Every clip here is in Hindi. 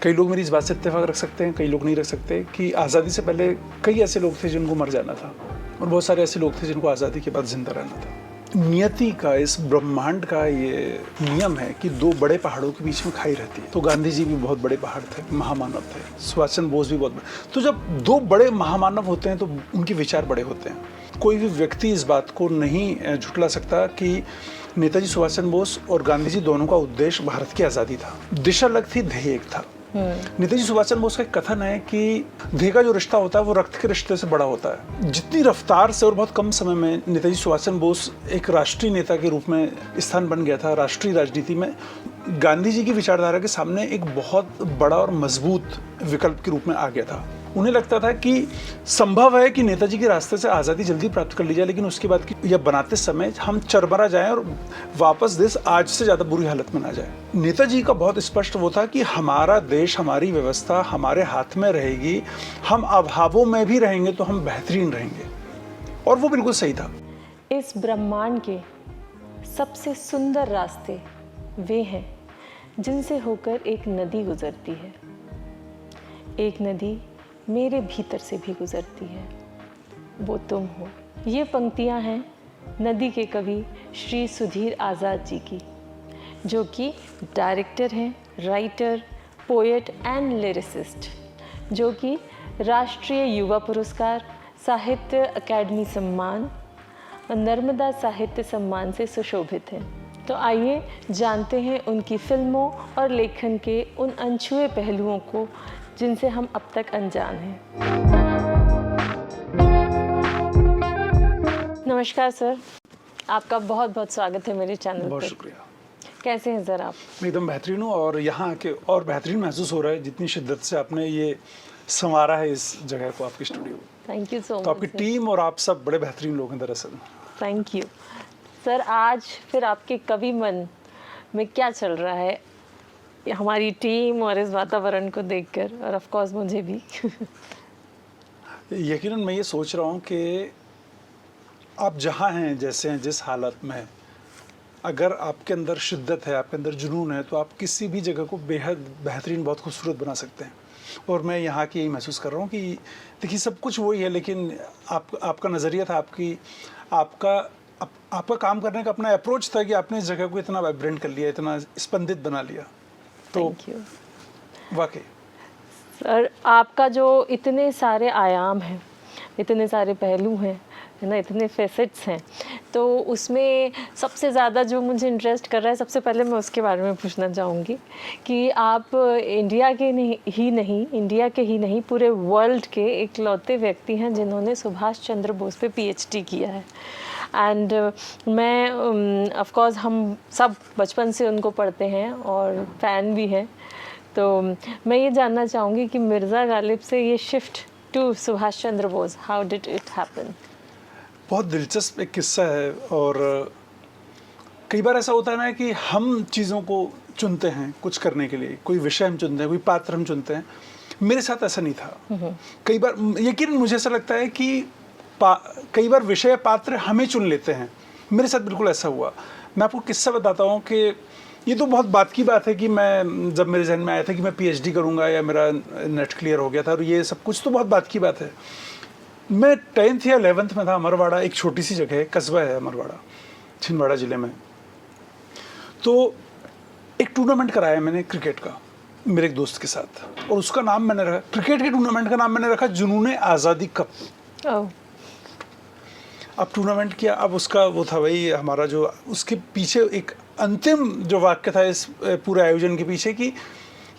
कई लोग मेरी इस बात से इत्तेफाक रख सकते हैं, कई लोग नहीं रख सकते कि आज़ादी से पहले कई ऐसे लोग थे जिनको मर जाना था और बहुत सारे ऐसे लोग थे जिनको आज़ादी के बाद जिंदा रहना था। नियति का, इस ब्रह्मांड का ये नियम है कि दो बड़े पहाड़ों के बीच में खाई रहती है। तो गांधी जी भी बहुत बड़े पहाड़ थे, महामानव थे, सुभाष चंद्र बोस भी बहुत बड़े। तो जब दो बड़े महामानव होते हैं तो उनके विचार बड़े होते हैं। कोई भी व्यक्ति इस बात को नहीं झुठला सकता कि नेताजी सुभाष चंद्र बोस और गांधी जी दोनों का उद्देश्य भारत की आज़ादी था। दिशा अलग थी, ध्येय एक था। नेताजी सुभाष चंद्र बोस का एक कथन है कि ध्येय का जो रिश्ता होता है वो रक्त के रिश्ते से बड़ा होता है। जितनी रफ्तार से और बहुत कम समय में नेताजी सुभाष चंद्र बोस एक राष्ट्रीय नेता के रूप में स्थान बन गया था राष्ट्रीय राजनीति में, गांधी जी की विचारधारा के सामने एक बहुत बड़ा और मजबूत विकल्प के रूप में आ गया था। उन्हें लगता था कि संभव है कि नेताजी के रास्ते से आज़ादी जल्दी प्राप्त कर ली जाए, लेकिन उसके बाद की यह बनाते समय हम चरमरा जाएं और वापस देश आज से ज़्यादा बुरी हालत में ना जाए। नेताजी का बहुत स्पष्ट वो था कि हमारा देश, हमारी व्यवस्था हमारे हाथ में रहेगी, हम अभावों में भी रहेंगे तो हम बेहतरीन रहेंगे, और वो बिल्कुल सही था। इस ब्रह्मांड के सबसे सुंदर रास्ते वे हैं जिनसे होकर एक नदी गुजरती है। एक नदी मेरे भीतर से भी गुजरती है, वो तुम हो। ये पंक्तियाँ हैं नदी के कवि श्री सुधीर आज़ाद जी की, जो कि डायरेक्टर हैं, राइटर, पोएट एंड लिरिसिस्ट, जो कि राष्ट्रीय युवा पुरस्कार, साहित्य अकादमी सम्मान और नर्मदा साहित्य सम्मान से सुशोभित हैं। तो आइए जानते हैं उनकी फिल्मों और लेखन के उन अनछुए पहलुओं को जिनसे हम अब तक अनजान हैं। नमस्कार सर, आपका बहुत बहुत स्वागत है मेरे चैनल पर। बहुत शुक्रिया। कैसे हैं सर आप? मैं एकदम बेहतरीन हूँ और यहाँ आके और बेहतरीन महसूस हो रहा है जितनी शिद्दत से आपने ये संवारा है इस जगह को, आपकी studio. Thank you so much. तो आपकी टीम और आप सब बड़े बेहतरीन लोग हैं दरअसल। Thank you sir. आज फिर आपके कवि मन में क्या चल रहा है हमारी टीम और इस वातावरण को देखकर, और ऑफ कोर्स मुझे भी? यकीनन मैं ये सोच रहा हूँ कि आप जहाँ हैं, जैसे हैं, जिस हालत में हैं, अगर आपके अंदर शिद्दत है, आपके अंदर जुनून है, तो आप किसी भी जगह को बेहद बेहतरीन, बहुत खूबसूरत बना सकते हैं। और मैं यहाँ की यही महसूस कर रहा हूँ कि देखिए सब कुछ वही है, लेकिन आपका नज़रिया था, आपका काम करने का अपना अप्रोच था कि आपने इस जगह को इतना वाइब्रेंट कर लिया, इतना स्पंदित बना लिया। तो वाकई सर, आपका जो इतने सारे आयाम हैं, इतने सारे पहलू हैं, है ना, इतने फेसेट्स हैं, तो उसमें सबसे ज़्यादा जो मुझे इंटरेस्ट कर रहा है, सबसे पहले मैं उसके बारे में पूछना चाहूँगी कि आप इंडिया के इंडिया के ही नहीं पूरे वर्ल्ड के इकलौते व्यक्ति हैं जिन्होंने सुभाष चंद्र बोस पे PhD किया है। एंड मैं ऑफ कोर्स हम सब बचपन से उनको पढ़ते हैं और फ़ैन भी हैं। तो मैं ये जानना चाहूँगी कि मिर्ज़ा गालिब से ये shift to Subhash Chandra Bose, how did it happen? बहुत दिलचस्प एक किस्सा है। और कई बार ऐसा होता है ना कि हम चीज़ों को चुनते हैं कुछ करने के लिए, कोई विषय हम चुनते हैं, कोई पात्र हम चुनते हैं। मेरे साथ ऐसा नहीं था। कई बार यकीन मुझे ऐसा लगता है कि कई बार विषय पात्र हमें चुन लेते हैं। मेरे साथ बिल्कुल ऐसा हुआ। मैं आपको किस्सा बताता हूँ कि ये तो बहुत बात की बात है कि मैं जब मेरे जहन में आया था कि मैं PhD करूँगा या मेरा नेट क्लियर हो गया था और ये सब कुछ तो बहुत बात की बात है। मैं 10th या 11th में था। अमरवाड़ा एक छोटी सी जगह है, कस्बा है अमरवाड़ा, छिंदवाड़ा ज़िले में। तो एक टूर्नामेंट कराया मैंने क्रिकेट का मेरे एक दोस्त के साथ, और उसका नाम मैंने रखा, क्रिकेट के टूर्नामेंट का नाम मैंने रखा जुनून आज़ादी कप। अब टूर्नामेंट किया। अब उसका वो था भाई हमारा जो, उसके पीछे एक अंतिम जो वाक्य था इस पूरे आयोजन के पीछे कि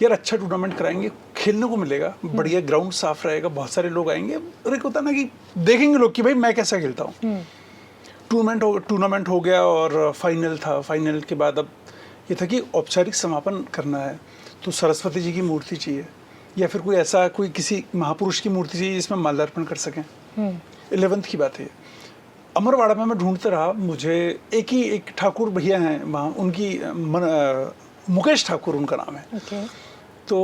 यार अच्छा टूर्नामेंट कराएंगे, खेलने को मिलेगा, बढ़िया ग्राउंड साफ रहेगा, बहुत सारे लोग आएंगे, और एक होता ना कि देखेंगे लोग कि भाई मैं कैसा खेलता हूँ। टूर्नामेंट हो गया और फाइनल था। फाइनल के बाद अब ये था कि औपचारिक समापन करना है तो सरस्वती जी की मूर्ति चाहिए या फिर कोई ऐसा कोई किसी महापुरुष की मूर्ति चाहिए जिसमें माल्यार्पण कर सकें। 11th की बात है। अमरवाड़ा में मैं ढूंढते रहा। मुझे एक ठाकुर भैया हैं वहाँ, उनकी मुकेश ठाकुर उनका नाम है। तो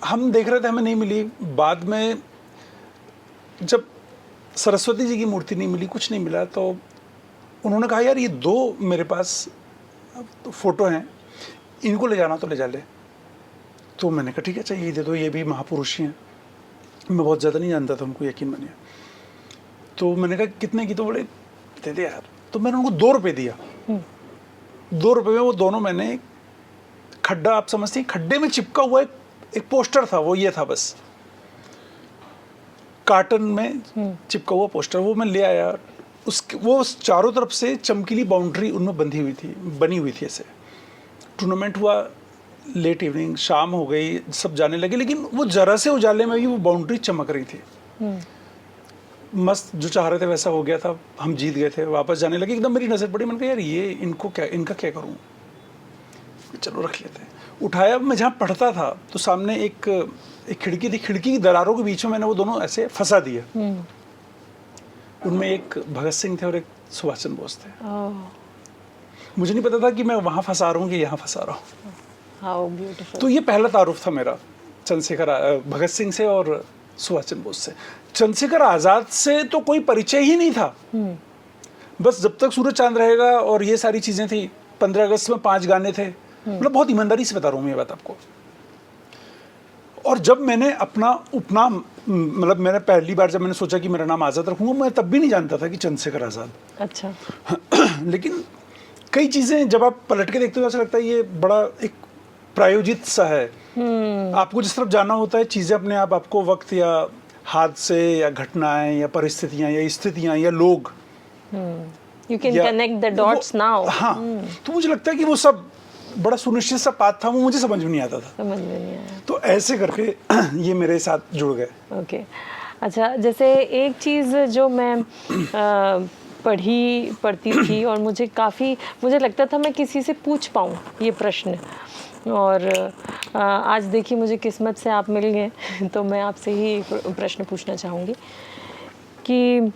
हम देख रहे थे, हमें नहीं मिली। बाद में जब सरस्वती जी की मूर्ति नहीं मिली, कुछ नहीं मिला, तो उन्होंने कहा यार ये 2 मेरे पास फोटो हैं, इनको ले जाना तो ले जा ले। तो मैंने कहा ठीक है चाहिए दे दो, ये भी महापुरुष ही हैं। मैं बहुत ज़्यादा नहीं जानता था उनको, यकीन मानिए। तो मैंने कहा कितने की? तो बोले दे दे यार। तो मैंने उनको 2 रुपये दिया। 2 रुपये में वो दोनों मैंने खड्डा, आप समझती हैं, खड्डे में चिपका हुआ एक पोस्टर था, वो ये था बस, कार्टन में चिपका हुआ पोस्टर, वो मैं ले आया। वो चारों तरफ से चमकीली बाउंड्री उनमें बनी हुई थी ऐसे। टूर्नामेंट हुआ, लेट इवनिंग, शाम हो गई, सब जाने लगे, लेकिन वो जरा से उजाले में भी वो बाउंड्री चमक रही थी। मस्त, जो चाह रहे थे वैसा हो गया था, हम जीत गए थे। वापस जाने लगे, एकदम मेरी नज़र पड़ी, मैंने कहा यार ये इनका क्या करूं, चलो रख लेते हैं। उठाया, मैं जहाँ पढ़ता था तो सामने एक खिड़की थी, खिड़की की दरारों के बीच में मैंने वो दोनों ऐसे फंसा दिए। उनमें एक भगत सिंह थे और एक सुभाष चंद्र बोस थे। मुझे नहीं पता था कि मैं वहाँ फंसा रहा हूँ कि यहाँ फंसा रहा हूँ। How beautiful. तो ये पहला तारुफ था मेरा भगत सिंह से और सुभाष चंद्र बोस से। चंद्रशेखर आज़ाद से तो कोई परिचय ही नहीं था। बस जब तक सूरज चांद रहेगा और ये सारी चीज़ें थी। 15 अगस्त में 5 गाने थे। मतलब बहुत ईमानदारी से बता रहा हूँ मैं ये बात आपको। और जब मैंने अपना उपनाम, मतलब मैंने पहली बार जब मैंने सोचा कि मेरा नाम आज़ाद रखूँगा, मैं तब भी नहीं जानता था कि चंद्रशेखर आज़ाद। अच्छा। लेकिन कई चीज़ें जब आप पलट के देखते हो ऐसा लगता है ये बड़ा एक प्रायोजित सा है। आपको जिस तरफ जाना होता है, चीज़ें अपने आप आपको वक्त या हादसे या घटनाएं या परिस्थितियां या स्थितियां या लोग, You can connect the dots now. हाँ, तो मुझे लगता है कि वो सब बड़ा सुनिश्चित सा पाथ था, वो मुझे समझ में नहीं आता था। समझ में नहीं आया। तो ऐसे करके ये मेरे साथ जुड़ गए। ओके। अच्छा, जैसे एक चीज़ जो मैं पढ़ती थी और मुझे लगता था मैं किसी से पूछ पाऊँ ये प्रश्न, और आज देखिए मुझे किस्मत से आप मिल गए, तो मैं आपसे ही एक प्रश्न पूछना चाहूँगी कि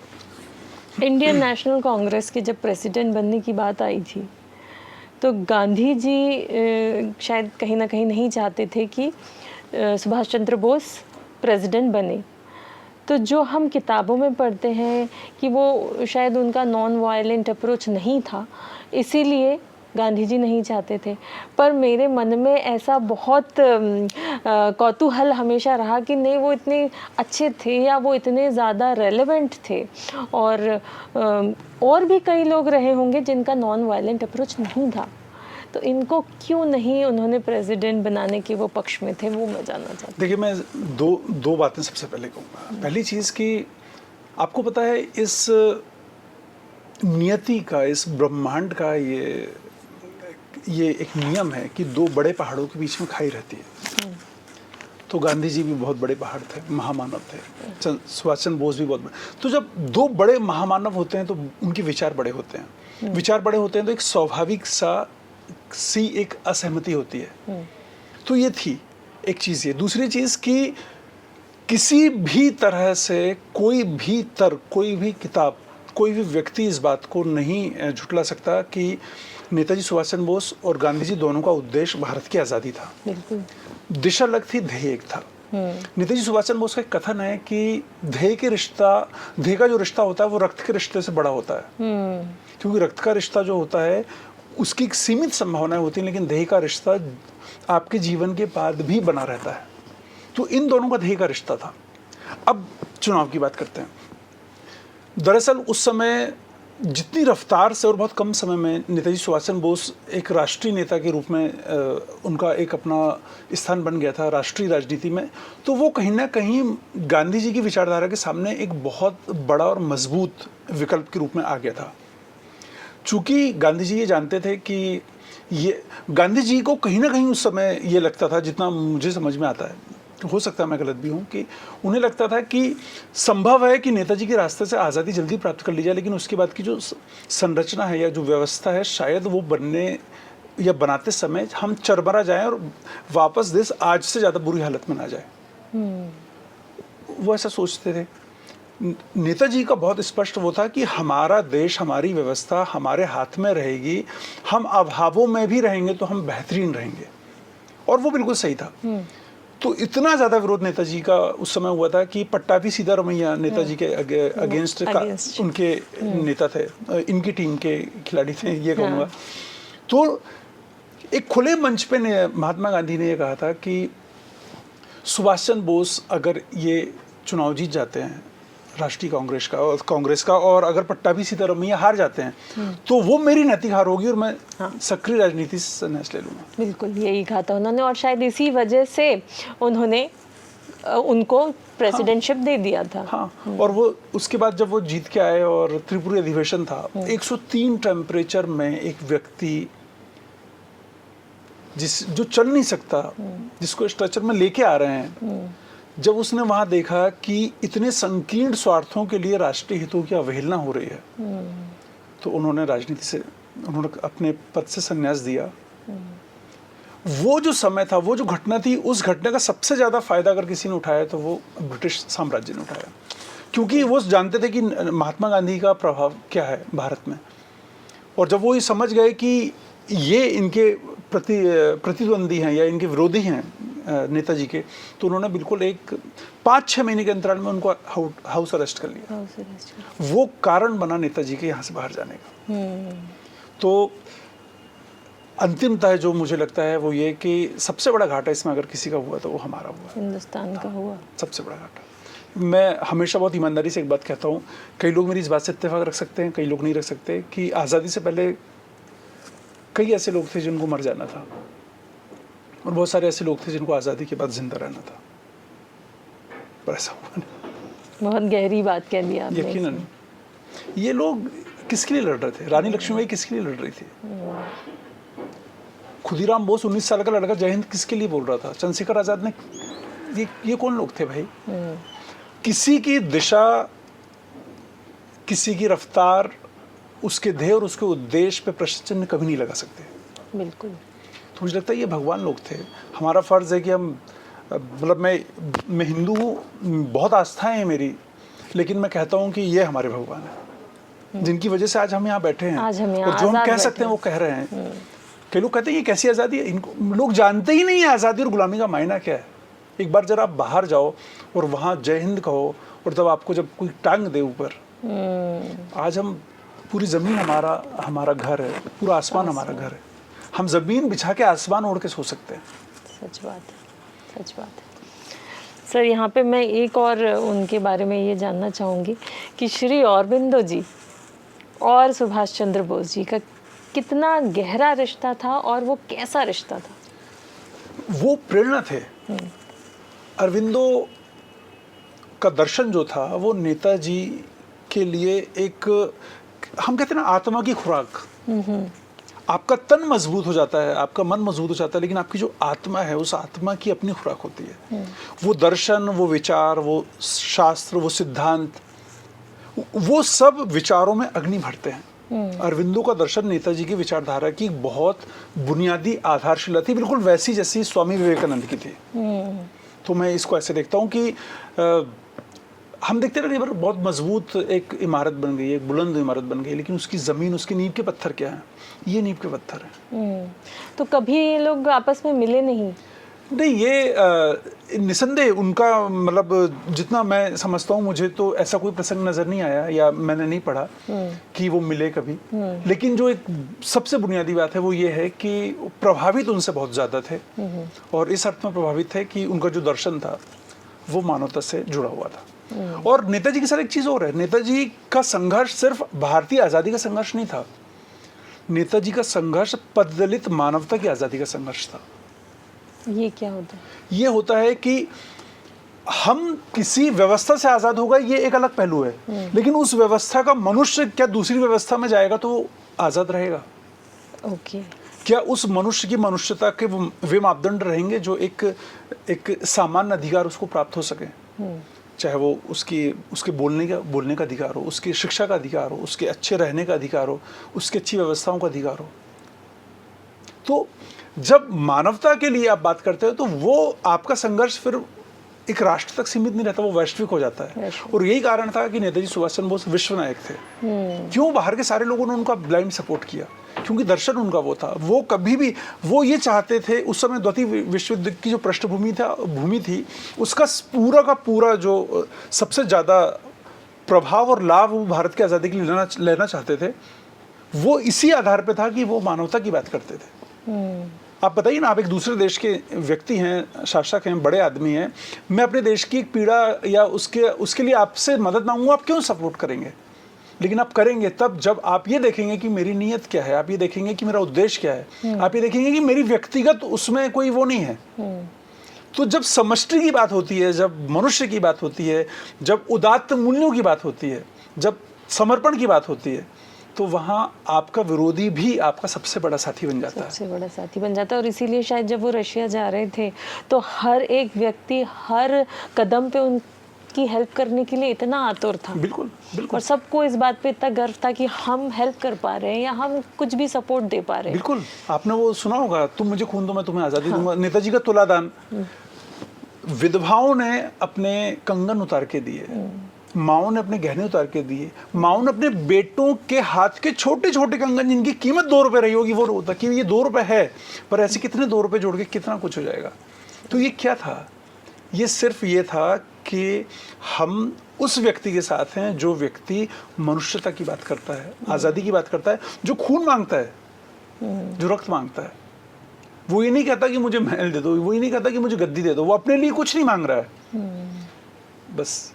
इंडियन नेशनल कांग्रेस के जब प्रेसिडेंट बनने की बात आई थी, तो गांधी जी शायद कहीं ना कहीं नहीं चाहते थे कि सुभाष चंद्र बोस प्रेसिडेंट बने। तो जो हम किताबों में पढ़ते हैं कि वो शायद उनका नॉन वायलेंट अप्रोच नहीं था, इसीलिए गांधी जी नहीं चाहते थे। पर मेरे मन में ऐसा बहुत कौतूहल हमेशा रहा कि नहीं, वो इतने अच्छे थे या वो इतने ज़्यादा रेलेवेंट थे, और भी कई लोग रहे होंगे जिनका नॉन वायलेंट अप्रोच नहीं था। तो इनको क्यों नहीं उन्होंने प्रेसिडेंट बनाने के वो पक्ष में थे, वो मैं जानना चाहती हूँ। देखिए, मैं दो बातें सबसे पहले कहूँगा। पहली चीज़ कि आपको पता है इस नियति का, इस ब्रह्मांड का ये एक नियम है कि 2 बड़े पहाड़ों के बीच में खाई रहती है। तो गांधी जी भी बहुत बड़े पहाड़ थे, महामानव थे। सुभाष चंद्र बोस भी बहुत बड़े। तो जब 2 बड़े महामानव होते हैं तो उनके विचार बड़े होते हैं। विचार बड़े होते हैं तो एक स्वाभाविक सी एक असहमति होती है। तो ये थी एक चीज़। ये दूसरी चीज़ कि किसी भी तरह से कोई भी तर्क, कोई भी किताब, कोई भी व्यक्ति इस बात को नहीं झुटला सकता कि नेताजी सुभाष चंद्र बोस और गांधी जी दोनों का उद्देश्य भारत की आज़ादी था। बिल्कुल। दिशा अलग थी, ध्येय एक था। नेताजी सुभाष चंद्र बोस का एक कथन है कि ध्येय का जो रिश्ता होता है वो रक्त के रिश्ते से बड़ा होता है। क्योंकि रक्त का रिश्ता जो होता है उसकी एक सीमित संभावनाएं होती हैं, लेकिन ध्येय का रिश्ता आपके जीवन के बाद भी बना रहता है। तो इन दोनों का ध्येय का रिश्ता था। अब चुनाव की बात करते हैं। दरअसल उस समय जितनी रफ्तार से और बहुत कम समय में नेताजी सुभाष चंद्र बोस एक राष्ट्रीय नेता के रूप में उनका एक अपना स्थान बन गया था राष्ट्रीय राजनीति में, तो वो कहीं ना कहीं गांधी जी की विचारधारा के सामने एक बहुत बड़ा और मजबूत विकल्प के रूप में आ गया था। चूँकि गांधी जी ये जानते थे कि गांधी जी को कहीं ना कहीं उस समय ये लगता था, जितना मुझे समझ में आता है, हो सकता है मैं गलत भी हूँ, कि उन्हें लगता था कि संभव है कि नेताजी के रास्ते से आज़ादी जल्दी प्राप्त कर ली जाए, लेकिन उसके बाद की जो संरचना है या जो व्यवस्था है, शायद वो बनने या बनाते समय हम चरमरा जाएं और वापस देश आज से ज़्यादा बुरी हालत में ना जाए। वो ऐसा सोचते थे। नेताजी का बहुत स्पष्ट वो था कि हमारा देश, हमारी व्यवस्था हमारे हाथ में रहेगी, हम अभावों में भी रहेंगे तो हम बेहतरीन रहेंगे। और वो बिल्कुल सही था। तो इतना ज़्यादा विरोध नेताजी का उस समय हुआ था कि पट्टाभी सीतारमैया नेताजी के अगेंस्ट उनके नेता थे, इनकी टीम के खिलाड़ी थे, ये कहूँगा। तो एक खुले मंच पे महात्मा गांधी ने ये कहा था कि सुभाष चंद्र बोस अगर ये चुनाव जीत जाते हैं राष्ट्रीय कांग्रेस का और अगर पट्टाभी सीतारमैया हार जाते हैं तो वो मेरी नैतिक हार होगी और मैं सक्रिय राजनीति से संन्यास ले लूंगा। बिल्कुल यही कहा था उन्होंने और शायद इसी वजह से उन्होंने उनको प्रेसिडेंटशिप दे दिया था। हाँ, और वो उसके बाद जब वो जीत के आए और त्रिपुरी अधिवेशन था, 103 टेम्परेचर में एक व्यक्ति जो चल नहीं सकता, जिसको स्ट्रेचर में लेके आ रहे हैं, जब उसने वहां देखा कि इतने संकीर्ण स्वार्थों के लिए राष्ट्रीय हितों की अवहेलना हो रही है, तो उन्होंने अपने पद से संन्यास दिया। वो जो समय था, वो जो घटना थी, उस घटना का सबसे ज्यादा फायदा अगर किसी ने उठाया तो वो ब्रिटिश साम्राज्य ने उठाया, क्योंकि वो जानते थे कि महात्मा गांधी का प्रभाव क्या है भारत में। और जब वो ये समझ गए कि ये इनके प्रतिद्वंदी हैं या इनके विरोधी हैं नेताजी के, तो उन्होंने बिल्कुल एक 5-6 महीने के अंतराल में उनको हाउस अरेस्ट कर लिया। वो कारण बना नेताजी के यहाँ से बाहर जाने का। तो अंतिमतः जो मुझे लगता है वो ये कि सबसे बड़ा घाटा इसमें अगर किसी का हुआ तो वो हमारा हुआ, हिंदुस्तान का हुआ सबसे बड़ा घाटा। मैं हमेशा बहुत ईमानदारी से एक बात कहता हूँ, कई लोग मेरी इस बात से इत्तेफाक रख सकते हैं, कई लोग नहीं रख सकते, कि आज़ादी से पहले कई ऐसे लोग थे जिनको मर जाना था और बहुत सारे ऐसे लोग थे जिनको आज़ादी के बाद जिंदा रहना था, पर ऐसा हुआ नहीं। बहुत गहरी बात कह दी आपने। यकीनन ये लोग किसके लिए लड़ रहे थे? रानी लक्ष्मीबाई किसके लिए लड़ रही थी? खुदीराम बोस 19 साल का लड़का जय हिंद किसके लिए बोल रहा था? चंद्रशेखर आजाद ने ये कौन लोग थे भाई? किसी की दिशा, किसी की रफ्तार, उसके ध्येय और उसके उद्देश्य पे प्रश्न चिन्ह कभी नहीं लगा सकते। बिल्कुल। तो मुझे लगता है ये भगवान लोग थे। हमारा फर्ज है कि हम, मतलब मैं हिंदू हूँ, बहुत आस्थाएं हैं मेरी, लेकिन मैं कहता हूँ कि ये हमारे भगवान हैं जिनकी वजह से आज हम यहाँ बैठे हैं। आज हम और जो हम कह सकते हैं वो कह रहे हैं। कई लोग कहते हैं ये कैसी आज़ादी है, इनको लोग जानते ही नहीं है आज़ादी और गुलामी का मायना क्या है। एक बार जरा आप बाहर जाओ और वहाँ जय हिंद कहो, और तब आपको जब कोई टांग दे ऊपर, आज हम पूरी ज़मीन हमारा घर है, पूरा आसमान हमारा घर है, हम ज़मीन बिछा के आसमान ओढ़ के सो सकते हैं। सच बात है, सच बात है। सर, यहाँ पे मैं एक और उनके बारे में ये जानना चाहूँगी कि श्री अरबिंदो जी और सुभाष चंद्र बोस जी का कितना गहरा रिश्ता था और वो कैसा रिश्ता था? वो प्रेरणा थे। अरविंदो का दर्शन जो था वो नेताजी के लिए एक, हम कहते हैं ना, आत्मा की खुराक। आपका तन मजबूत हो जाता है, आपका मन मजबूत हो जाता है, लेकिन आपकी जो आत्मा है उस आत्मा की अपनी खुराक होती है। वो दर्शन, वो विचार, वो शास्त्र, वो सिद्धांत, वो सब विचारों में अग्नि भरते हैं। अरविंदो का दर्शन नेताजी की विचारधारा की बहुत बुनियादी आधारशिला थी, बिल्कुल वैसी जैसी स्वामी विवेकानंद की थी। तो मैं इसको ऐसे देखता हूँ कि हम देखते रहे बहुत मजबूत एक इमारत बन गई, एक बुलंद इमारत बन गई, लेकिन उसकी ज़मीन, उसकी नींव के पत्थर क्या है? ये नींव के पत्थर हैं। तो कभी ये लोग आपस में मिले नहीं? नहीं, ये निसंदेह उनका, मतलब जितना मैं समझता हूँ, मुझे तो ऐसा कोई प्रसंग नज़र नहीं आया या मैंने नहीं पढ़ा कि वो मिले कभी। लेकिन जो एक सबसे बुनियादी बात है वो ये है कि प्रभावित उनसे बहुत ज़्यादा थे, और इस अर्थ में प्रभावित थे कि उनका जो दर्शन था वो मानवता से जुड़ा हुआ था। और नेताजी के साथ एक चीज़ और है, नेताजी का संघर्ष सिर्फ भारतीय आज़ादी का संघर्ष नहीं था, नेताजी का संघर्ष पददलित मानवता की आज़ादी का संघर्ष था। ये क्या होता है? ये होता है कि हम किसी व्यवस्था से आज़ाद होगा, ये एक अलग पहलू है, लेकिन उस व्यवस्था का मनुष्य क्या दूसरी व्यवस्था में जाएगा तो वो आज़ाद रहेगा? ओके। क्या उस मनुष्य की मनुष्यता के वे मापदंड रहेंगे जो एक सामान्य अधिकार उसको प्राप्त हो सके? चाहे वो उसके बोलने का अधिकार हो, उसकी शिक्षा का अधिकार हो, उसके अच्छे रहने का अधिकार हो, उसकी अच्छी व्यवस्थाओं का अधिकार हो। तो जब मानवता के लिए आप बात करते हो तो वो आपका संघर्ष फिर एक राष्ट्र तक सीमित नहीं रहता, वो वैश्विक हो जाता है। और यही कारण था कि नेताजी सुभाष चंद्र बोस विश्व नायक थे। क्यों? बाहर के सारे लोगों ने उनका ब्लाइंड सपोर्ट किया, क्योंकि दर्शन उनका वो था। वो कभी भी वो ये चाहते थे, उस समय द्वितीय विश्व युद्ध की जो भूमि थी उसका पूरा का पूरा जो सबसे ज़्यादा प्रभाव और लाभ वो भारत की आज़ादी के लिए लेना चाहते थे, वो इसी आधार पर था कि वो मानवता की बात करते थे। आप बताइए ना, आप एक दूसरे देश के व्यक्ति हैं, शासक हैं, बड़े आदमी हैं, मैं अपने देश की एक पीड़ा या उसके लिए आपसे मदद मांगूंगा, आप क्यों सपोर्ट करेंगे? लेकिन आप करेंगे तब जब आप ये देखेंगे कि मेरी नीयत क्या है, आप ये देखेंगे कि मेरा उद्देश्य क्या है, आप ये देखेंगे कि मेरी व्यक्तिगत उसमें कोई वो नहीं है। तो जब समष्टि की बात होती है, जब मनुष्य की बात होती है, जब उदात्त मूल्यों की बात होती है, जब समर्पण की बात होती है, तो वहाँ आपका विरोधी भी आपका सबसे बड़ा साथी बन जाता है। सबसे बड़ा साथी बन जाता है। और इसीलिए शायद जब वो रशिया जा रहे थे तो हर एक व्यक्ति हर कदम पे उनकी हेल्प करने के लिए इतना आतुर था। बिल्कुल बिल्कुल। और सबको इस बात पे इतना गर्व था कि हम हेल्प कर पा रहे हैं या हम कुछ भी सपोर्ट दे पा रहे हैं। बिल्कुल, आपने वो सुना होगा, तुम मुझे खून दो मैं तुम्हें आज़ादी दूंगा, नेताजी का तुलादान। विधवाओं ने अपने कंगन उतार के दिए, माओ ने अपने गहने उतार के दिए, माओ ने अपने बेटों के हाथ के छोटे छोटे कंगन जिनकी कीमत 2 रुपए रही होगी, वो होता कि ये 2 रुपए है, पर ऐसे कितने 2 रुपए जोड़ के कितना कुछ हो जाएगा। तो ये क्या था? ये सिर्फ ये था कि हम उस व्यक्ति के साथ हैं जो व्यक्ति मनुष्यता की बात करता है, आज़ादी की बात करता है, जो खून मांगता है, जो रक्त मांगता है। वो ये नहीं कहता कि मुझे महल दे दो, वो ये नहीं कहता कि मुझे गद्दी दे दो, वो अपने लिए कुछ नहीं मांग रहा है बस।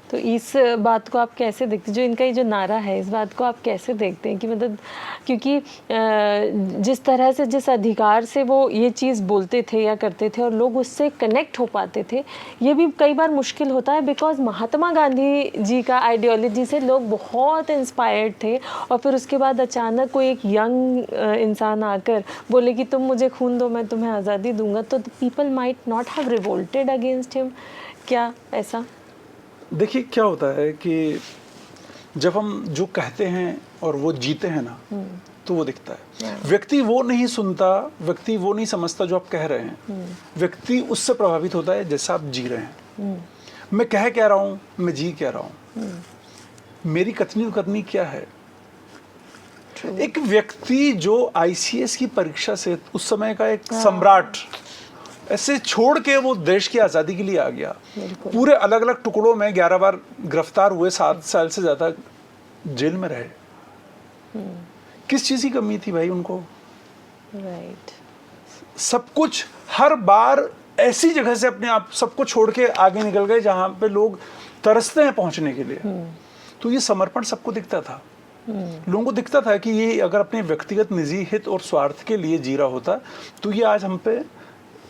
तो इस बात को आप कैसे देखते हैं, जो इनका ये जो नारा है, इस बात को आप कैसे देखते हैं कि मतलब, क्योंकि जिस तरह से, जिस अधिकार से वो ये चीज़ बोलते थे या करते थे और लोग उससे कनेक्ट हो पाते थे, ये भी कई बार मुश्किल होता है बिकॉज महात्मा गांधी जी का आइडियोलॉजी से लोग बहुत इंस्पायर्ड थे और फिर उसके बाद अचानक कोई एक यंग इंसान आकर बोले कि तुम मुझे खून दो मैं तुम्हें आज़ादी दूंगा, तो people might not have revolted against him. क्या ऐसा? देखिए क्या होता है कि जब हम जो कहते हैं और वो जीते हैं ना, तो वो दिखता है। व्यक्ति वो नहीं सुनता, व्यक्ति वो नहीं समझता जो आप कह रहे हैं, व्यक्ति उससे प्रभावित होता है जैसा आप जी रहे हैं। मैं कह क्या रहा हूँ, मैं जी क्या रहा हूँ, मेरी कथनी करनी क्या है। एक व्यक्ति जो ICS की परीक्षा से उस समय का एक सम्राट ऐसे छोड़ के वो देश की आज़ादी के लिए आ गया, पूरे अलग अलग टुकड़ों में 11 बार गिरफ्तार हुए, 7 साल से ज़्यादा जेल में रहे। किस चीज़ की कमी थी भाई उनको? राइट। सब कुछ, हर बार ऐसी जगह से अपने आप सबको छोड़ के आगे निकल गए जहाँ पे लोग तरसते हैं पहुँचने के लिए। तो ये समर्पण सबको दिखता था, लोगों को दिखता था कि ये अगर अपने व्यक्तिगत निजी हित और स्वार्थ के लिए जी रहा होता तो ये आज हम पे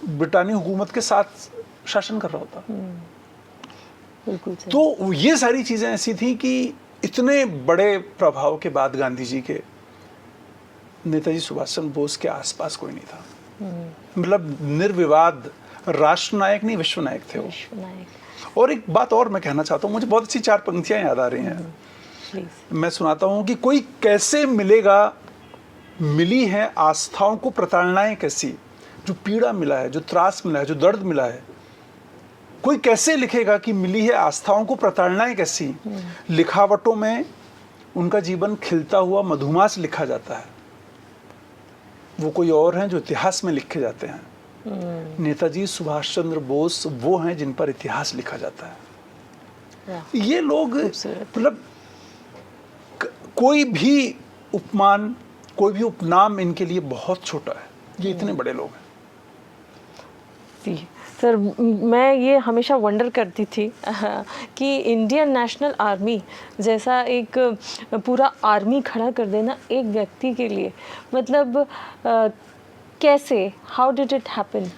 ब्रिटानी हुकूमत के साथ शासन कर रहा होता। बिल्कुल सही। तो ये सारी चीजें ऐसी थी कि इतने बड़े प्रभाव के बाद गांधी जी के, नेताजी सुभाष चंद्र बोस के आसपास कोई नहीं था। मतलब निर्विवाद राष्ट्रनायक नहीं, विश्व नायक थे वो। विश्वनायक। और एक बात और मैं कहना चाहता हूँ, मुझे बहुत अच्छी 4 पंक्तियां याद आ रही हैं, प्लीज। मैं सुनाता हूँ कि कोई कैसे मिलेगा, मिली है आस्थाओं को प्रताड़नाएं कैसी, जो पीड़ा मिला है, जो त्रास मिला है, जो दर्द मिला है, कोई कैसे लिखेगा कि मिली है आस्थाओं को प्रताड़नाएं कैसी। लिखावटों में उनका जीवन खिलता हुआ मधुमास लिखा जाता है, वो कोई और हैं जो इतिहास में लिखे जाते हैं। नेताजी सुभाष चंद्र बोस वो हैं जिन पर इतिहास लिखा जाता है। ये लोग मतलब कोई भी उपमान, कोई भी उपनाम इनके लिए बहुत छोटा है, ये इतने बड़े लोग हैं। जी सर, मैं ये हमेशा वंडर करती थी कि इंडियन नेशनल आर्मी जैसा एक पूरा आर्मी खड़ा कर देना एक व्यक्ति के लिए, मतलब कैसे, हाउ डिड इट हैपन?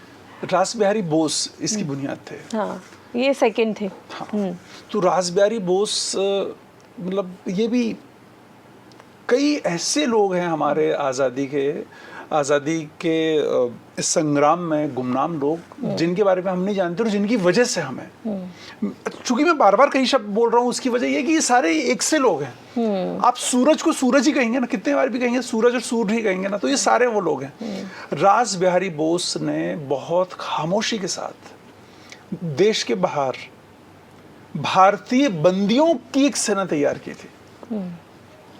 रास बिहारी बोस इसकी बुनियाद थे। हाँ, ये सेकंड थे। हाँ, तो रास बिहारी बोस मतलब ये भी कई ऐसे लोग हैं हमारे आज़ादी के इस संग्राम में गुमनाम लोग जिनके बारे में हम नहीं जानते और जिनकी वजह से हमें, चूंकि मैं बार बार कई शब्द बोल रहा हूँ, उसकी वजह ये कि ये सारे एक से लोग हैं। आप सूरज को सूरज ही कहेंगे ना, कितने बार भी कहेंगे सूरज और सूर्य ही कहेंगे ना, तो ये सारे वो लोग हैं। रास बिहारी बोस ने बहुत खामोशी के साथ देश के बाहर भारतीय बंदियों की एक सेना तैयार की थी,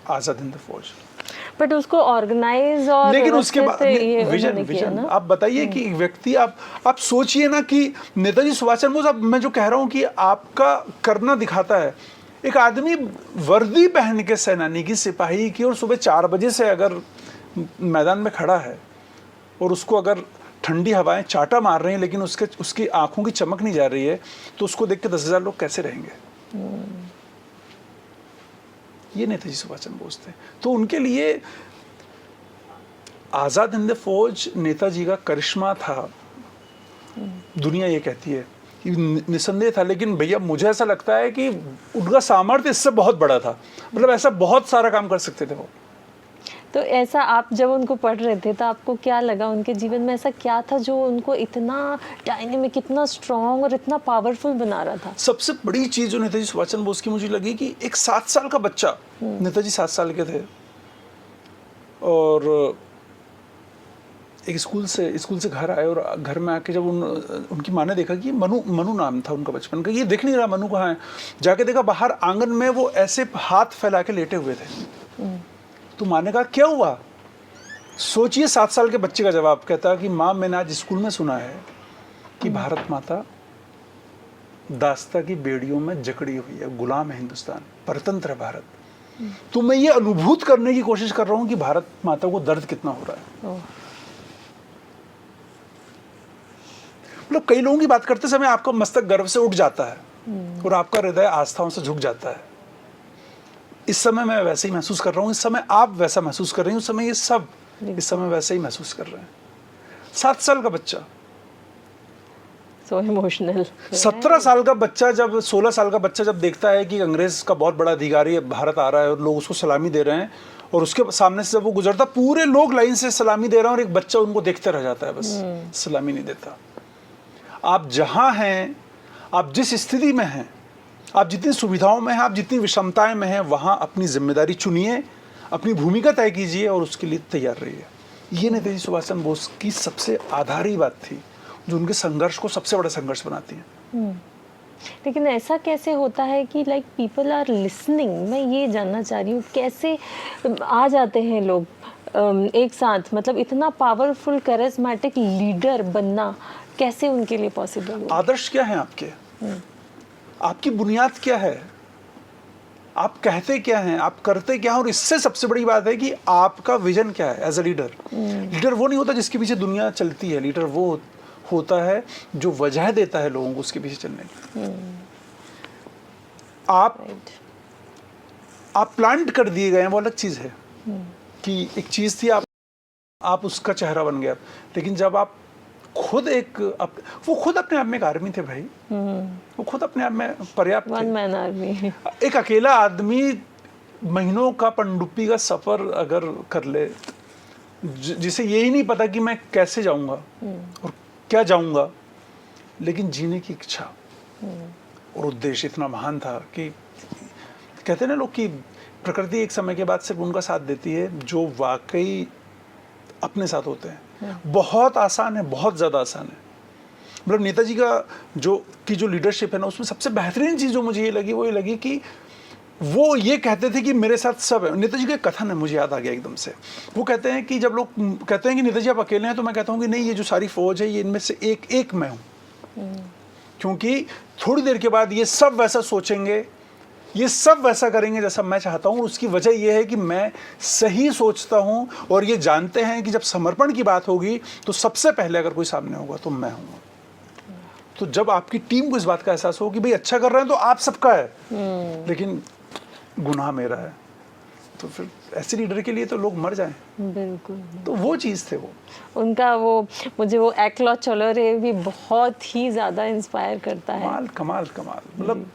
आजाद हिंद फौज। बट उसको ऑर्गेनाइज और लेकिन उसके बाद विजन आप बताइए कि व्यक्ति, आप सोचिए ना कि नेताजी सुभाष चंद्र बोस, मैं जो कह रहा हूँ कि आपका करना दिखाता है। एक आदमी वर्दी पहन के सेनानी की, सिपाही की, और सुबह 4 बजे से अगर मैदान में खड़ा है और उसको अगर ठंडी हवाएं चाटा मार रही हैं लेकिन उसकी आंखों की चमक नहीं जा रही है, तो उसको देख के 10,000 लोग कैसे रहेंगे? ये नेताजी सुभाष चंद्र बोस थे। तो उनके लिए आज़ाद हिंद फौज नेताजी का करिश्मा था, दुनिया ये कहती है, निसंदेह था। लेकिन भैया मुझे ऐसा लगता है कि उनका सामर्थ्य इससे बहुत बड़ा था, मतलब ऐसा बहुत सारा काम कर सकते थे वो। तो ऐसा आप जब उनको पढ़ रहे थे तो आपको क्या लगा, उनके जीवन में ऐसा क्या था जो उनको इतना डायनेमिक, इतना स्ट्रॉन्ग और इतना पावरफुल बना रहा था? सबसे बड़ी चीज जो नेताजी सुभाष चंद्र बोस की मुझे लगी कि एक 7 साल का बच्चा, नेताजी 7 साल के थे, और एक स्कूल से घर आए, और घर में आके जब उनकी माँ ने देखा कि मनु नाम था उनका बचपन का, ये देख नहीं रहा मनु कहाँ है, जाके देखा बाहर आंगन में वो ऐसे हाथ फैला के लेटे हुए थे। तो माँ ने कहा क्या हुआ? सोचिए 7 साल के बच्चे का जवाब, कहता कि माँ मैंने आज स्कूल में सुना है कि भारत माता दास्ता की बेड़ियों में जकड़ी हुई है, गुलाम है हिंदुस्तान, परतंत्र है भारत। तो मैं ये अनुभूत करने की कोशिश कर रहा हूँ कि भारत माता को दर्द कितना हो रहा है। मतलब कई लोगों की बात करते समय आपका मस्तक गर्व से उठ जाता है और आपका हृदय आस्थाओं से झुक जाता है। इस समय मैं वैसे ही महसूस कर रहा हूँ, इस समय आप वैसा महसूस कर रही हैं, उस समय ये सब इस समय वैसे ही महसूस कर रहे हैं। 7 साल का बच्चा, सो इमोशनल। 17 साल का बच्चा जब 16 साल का बच्चा जब देखता है कि अंग्रेज का बहुत बड़ा अधिकारी भारत आ रहा है और लोग उसको सलामी दे रहे हैं, और उसके सामने से जब वो गुजरता पूरे लोग लाइन से सलामी दे रहे हैं और एक बच्चा उनको देखते रह जाता है, बस सलामी नहीं देता। आप जहां हैं, आप जिस स्थिति में हैं, आप जितनी सुविधाओं में हैं, आप जितनी विषमताएं में हैं, वहां अपनी जिम्मेदारी चुनिए, अपनी भूमिका तय कीजिए और उसके लिए तैयार रहिए। ये नेताजी सुभाष चंद्र बोस की सबसे आधारी बात थी, जो उनके संघर्ष को सबसे बड़ा संघर्ष बनाती है। लेकिन ऐसा कैसे होता है कि लाइक पीपल आर लिसनिंग? मैं ये जानना चाह रही हूँ, कैसे आ जाते हैं लोग एक साथ, मतलब इतना पावरफुल करिश्मेटिक लीडर बनना कैसे उनके लिए पॉसिबल हुआ? आदर्श क्या है आपके? आपकी बुनियाद क्या है? आप कहते क्या हैं, आप करते क्या हैं? और इससे सबसे बड़ी बात है कि आपका विजन क्या है एज अ लीडर। लीडर वो नहीं होता जिसके पीछे दुनिया चलती है, लीडर वो होता है जो वजह देता है लोगों को उसके पीछे चलने की। आप प्लांट कर दिए गए हैं, वो अलग चीज है कि एक चीज थी, आप उसका चेहरा बन गया। लेकिन जब आप खुद वो खुद अपने आप में एक आर्मी थे भाई, वो खुद अपने आप में पर्याप्त थे। One man army. एक अकेला आदमी महीनों का पनडुब्बी का सफर अगर कर ले, जिसे यही नहीं पता कि मैं कैसे जाऊंगा और क्या जाऊंगा, लेकिन जीने की इच्छा और उद्देश्य इतना महान था कि कहते हैं ना लोग कि प्रकृति एक समय के बाद सिर्फ उनका साथ देती है जो वाकई अपने साथ होते हैं। बहुत आसान है, बहुत ज़्यादा आसान है। मतलब नेताजी का जो लीडरशिप है ना, उसमें सबसे बेहतरीन चीज़ जो मुझे ये लगी, वो ये लगी कि वो ये कहते थे कि मेरे साथ सब है। नेताजी का कथन है, मुझे याद आ गया एकदम से। वो कहते हैं कि जब लोग कहते हैं कि नेताजी आप अकेले हैं, तो मैं कहता हूँ कि नहीं, ये जो सारी फौज है, ये इनमें से एक मैं हूँ। क्योंकि थोड़ी देर के बाद ये सब वैसा सोचेंगे, ये सब वैसा करेंगे जैसा मैं चाहता हूँ। उसकी वजह यह है कि मैं सही सोचता हूँ, और ये जानते हैं कि जब समर्पण की बात होगी तो सबसे पहले अगर कोई सामने होगा तो मैं हूँ। तो जब आपकी टीम को इस बात का एहसास हो कि भाई अच्छा कर रहे हैं तो आप सबका है, लेकिन गुनाह मेरा है, तो फिर ऐसे लीडर के लिए तो लोग मर जाएं। बिल्कुल। तो वो चीज़ थे वो उनका। मुझे वो एकलॉ चलो रे भी बहुत ही ज़्यादा इंस्पायर करता है। कमाल मतलब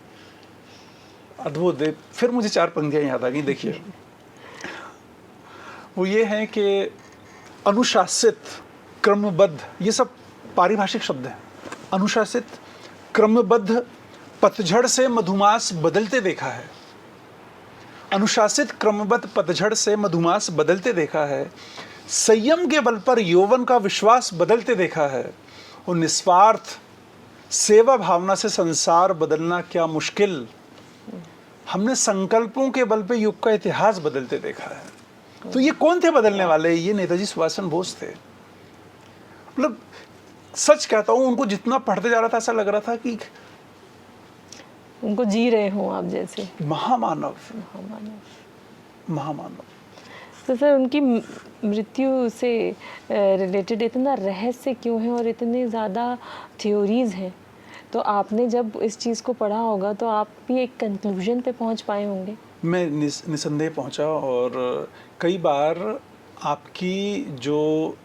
अद्भुत। फिर मुझे 4 पंक्तियां याद आ गई। देखिए, वो ये है कि अनुशासित, क्रमबद्ध, ये सब पारिभाषिक शब्द हैं। अनुशासित, क्रमबद्ध, पतझड़ से मधुमास बदलते देखा है। अनुशासित, क्रमबद्ध, पतझड़ से मधुमास बदलते देखा है। संयम के बल पर यौवन का विश्वास बदलते देखा है। और निस्वार्थ सेवा भावना से संसार बदलना क्या मुश्किल। हमने संकल्पों के बल पे युग का इतिहास बदलते देखा है। तो ये कौन थे बदलने वाले? ये नेताजी सुभाष चंद्र बोस थे। मतलब सच कहता हूँ, उनको जितना पढ़ते जा रहा था ऐसा लग रहा था कि उनको जी रहे हो आप जैसे। महामानव। तो सर उनकी मृत्यु से रिलेटेड इतना रहस्य क्यों है और इतने ज़्यादा थ्योरीज हैं, तो आपने जब इस चीज़ को पढ़ा होगा तो आप भी एक कंक्लूजन पे पहुंच पाए होंगे। मैं निसंदेह पहुंचा, और कई बार आपकी जो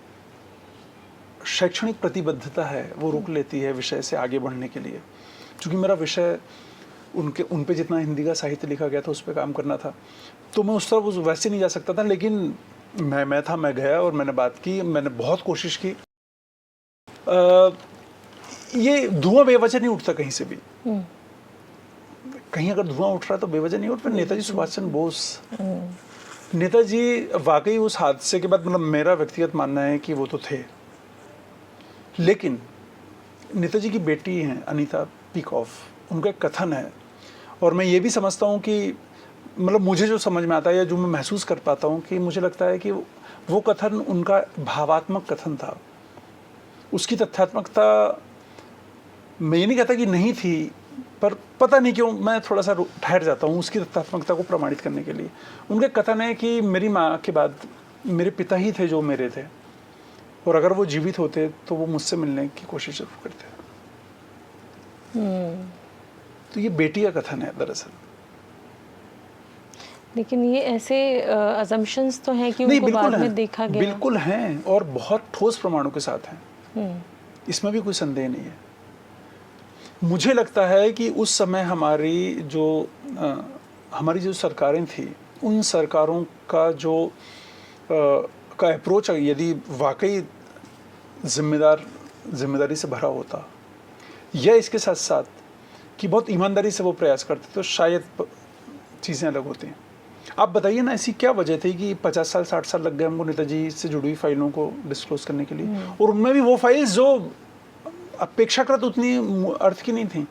शैक्षणिक प्रतिबद्धता है वो रोक लेती है विषय से आगे बढ़ने के लिए। क्योंकि मेरा विषय उन पे जितना हिंदी का साहित्य लिखा गया था उस पर काम करना था, तो मैं उस तरफ वैसे नहीं जा सकता था। लेकिन मैं गया और मैंने बात की, मैंने बहुत कोशिश की। ये धुआं बेवजह नहीं उठता कहीं से भी। कहीं अगर धुआं उठ रहा है तो बेवजह नहीं उठ। नेताजी सुभाष चंद्र बोस, नेताजी वाकई उस हादसे के बाद, मतलब मेरा व्यक्तिगत मानना है कि वो तो थे, लेकिन नेताजी की बेटी हैं अनीता पीकॉफ, उनका एक कथन है, और मैं ये भी समझता हूँ कि मतलब मुझे जो समझ में आता है या जो मैं महसूस कर पाता हूँ कि मुझे लगता है कि वो कथन उनका भावात्मक कथन था। उसकी तथ्यात्मकता मैं ये नहीं कहता कि नहीं थी, पर पता नहीं क्यों मैं थोड़ा सा ठहर जाता हूँ उसकी तथ्यात्मकता को प्रमाणित करने के लिए। उनका कथन है कि मेरी माँ के बाद मेरे पिता ही थे जो मेरे थे, और अगर वो जीवित होते तो वो मुझसे मिलने की कोशिश जरूर करते। तो ये बेटी का कथन है दरअसल। लेकिन ये ऐसे अजम्पशंस तो हैं कि उनको बाद में देखा गया। बिल्कुल हैं, और बहुत ठोस प्रमाणों के साथ हैं। इसमें भी कोई संदेह नहीं है। मुझे लगता है कि उस समय हमारी जो सरकारें थी, उन सरकारों का का अप्रोच यदि वाकई जिम्मेदारी से भरा होता, या इसके साथ साथ कि बहुत ईमानदारी से वो प्रयास करते, तो शायद चीज़ें अलग होती हैं। आप बताइए ना, ऐसी क्या वजह थी कि 50 साल 60 साल लग गए हमको नेताजी से जुड़ी हुई फाइलों को डिस्क्लोज करने के लिए, और उनमें भी वो फाइल्स जो अपेक्षाकृत उतनी अर्थ की नहीं थी,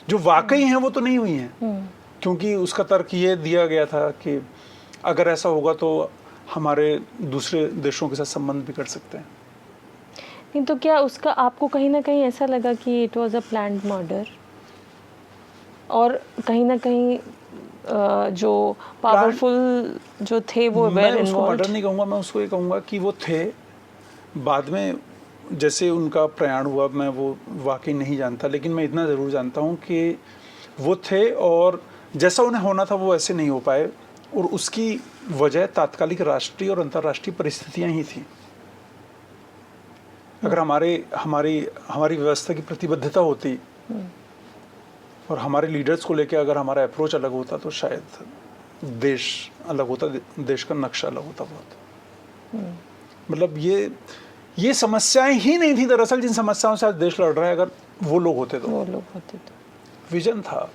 जो वाकई हैं वो तो नहीं हुई हैं। क्योंकि उसका तर्क ये दिया गया था कि अगर ऐसा होगा तो हमारे दूसरे देशों के साथ संबंध भी कर सकते हैं। नहीं तो क्या उसका आपको कहीं ना कहीं ऐसा लगा कि it was a planned murder, और कहीं ना कहीं जो पावरफुल जो थे वो वेर इन्वॉल्व्ड? मैं उसको मर्डर नहीं कहूँगा, मैं उसको ये कहूँगा कि वो थे। बाद में जैसे उनका प्रयाण हुआ, मैं वो वाकई नहीं जानता, लेकिन मैं इतना ज़रूर जानता हूँ कि वो थे, और जैसा उन्हें होना था वो ऐसे नहीं हो पाए, और उसकी वजह तात्कालिक राष्ट्रीय और अंतर्राष्ट्रीय परिस्थितियाँ ही थी। अगर हमारी व्यवस्था की प्रतिबद्धता होती और हमारे लीडर्स को लेकर अगर हमारा अप्रोच अलग होता, तो शायद देश अलग होता, देश का नक्शा अलग होता बहुत। मतलब ये समस्याएं ही नहीं थी दरअसल जिन समस्याओं से आज देश लड़ रहा है। अगर वो लोग होते तो विजन था।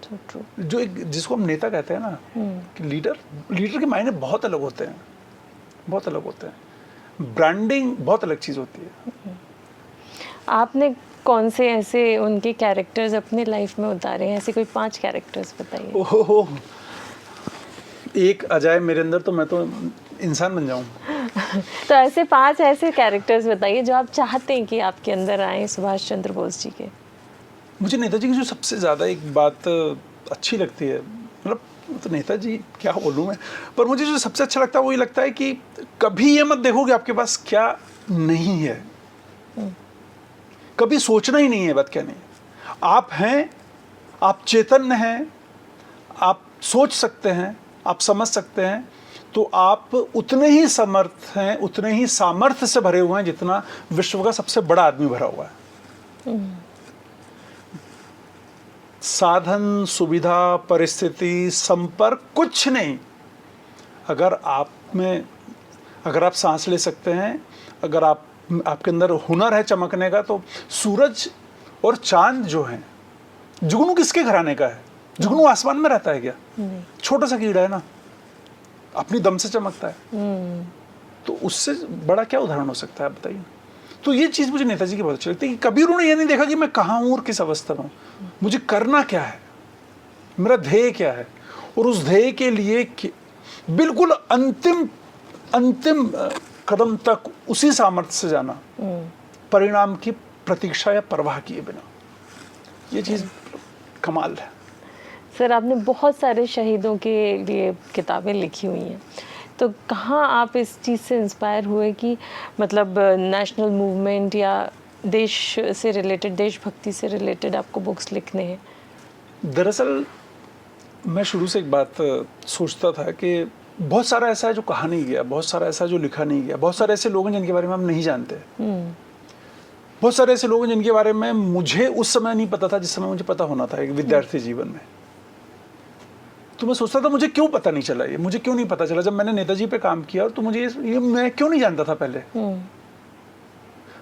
So true. जो जिसको हम नेता कहते हैं ना, कि लीडर के मायने बहुत अलग होते हैं, बहुत अलग होते हैं। ब्रांडिंग बहुत अलग चीज़ होती है। आपने कौन से ऐसे उनके कैरेक्टर्स अपने लाइफ में उतारे हैं? ऐसे कोई 5 कैरेक्टर्स बताइए। ओहो, एक अजाए मेरे अंदर, तो मैं तो इंसान बन जाऊं। तो ऐसे 5 ऐसे कैरेक्टर्स बताइए जो आप चाहते हैं कि आपके अंदर आए सुभाष चंद्र बोस जी के। मुझे नेताजी की जो सबसे ज़्यादा एक बात अच्छी लगती है, मतलब तो नेताजी क्या बोलूँ मैं, पर मुझे जो सबसे अच्छा लगता है वो ये लगता है कि कभी ये मत देखो कि आपके पास क्या नहीं है, कभी सोचना ही नहीं है बात क्या नहीं है। आप हैं, आप चैतन्य हैं, आप सोच सकते हैं, आप समझ सकते हैं, तो आप उतने ही समर्थ हैं, उतने ही सामर्थ्य से भरे हुए हैं जितना विश्व का सबसे बड़ा आदमी भरा हुआ है। साधन, सुविधा, परिस्थिति, संपर्क कुछ नहीं। अगर आप सांस ले सकते हैं, अगर आपके अंदर हुनर है चमकने का, तो सूरज और चांद जो हैं, जुगनू किसके घराने का है? जुगनू आसमान में रहता है क्या? छोटा सा कीड़ा है ना, अपनी दम से चमकता है। तो उससे बड़ा क्या उदाहरण हो सकता है, आप बताइए। तो ये चीज़ मुझे नेताजी की बहुत अच्छी लगती है कि कभी उन्होंने ये नहीं देखा कि मैं कहाँ हूँ और किस अवस्था में हूँ, मुझे करना क्या है, मेरा ध्येय क्या है, और उस ध्येय के लिए बिल्कुल अंतिम कदम तक उसी सामर्थ्य से जाना, परिणाम की प्रतीक्षा या परवाह किए बिना। ये चीज़ कमाल है। सर, आपने बहुत सारे शहीदों के लिए किताबें लिखी हुई हैं, तो कहाँ आप इस चीज़ से इंस्पायर हुए कि मतलब नेशनल मूवमेंट या देश से रिलेटेड, देशभक्ति से रिलेटेड आपको बुक्स लिखने हैं? दरअसल मैं शुरू से एक बात सोचता था कि बहुत सारा ऐसा है जो कहा नहीं गया, बहुत सारा ऐसा जो लिखा नहीं गया, बहुत सारे ऐसे लोग हैं जिनके बारे में हम नहीं जानते, बहुत सारे ऐसे लोग हैं जिनके बारे में मुझे उस समय नहीं पता था जिस समय मुझे पता होना था एक विद्यार्थी जीवन में। तो मैं सोचता था मुझे क्यों पता नहीं चला, ये मुझे क्यों नहीं पता चला। जब मैंने नेताजी पे काम किया तो मुझे ये मैं क्यों नहीं जानता था पहले।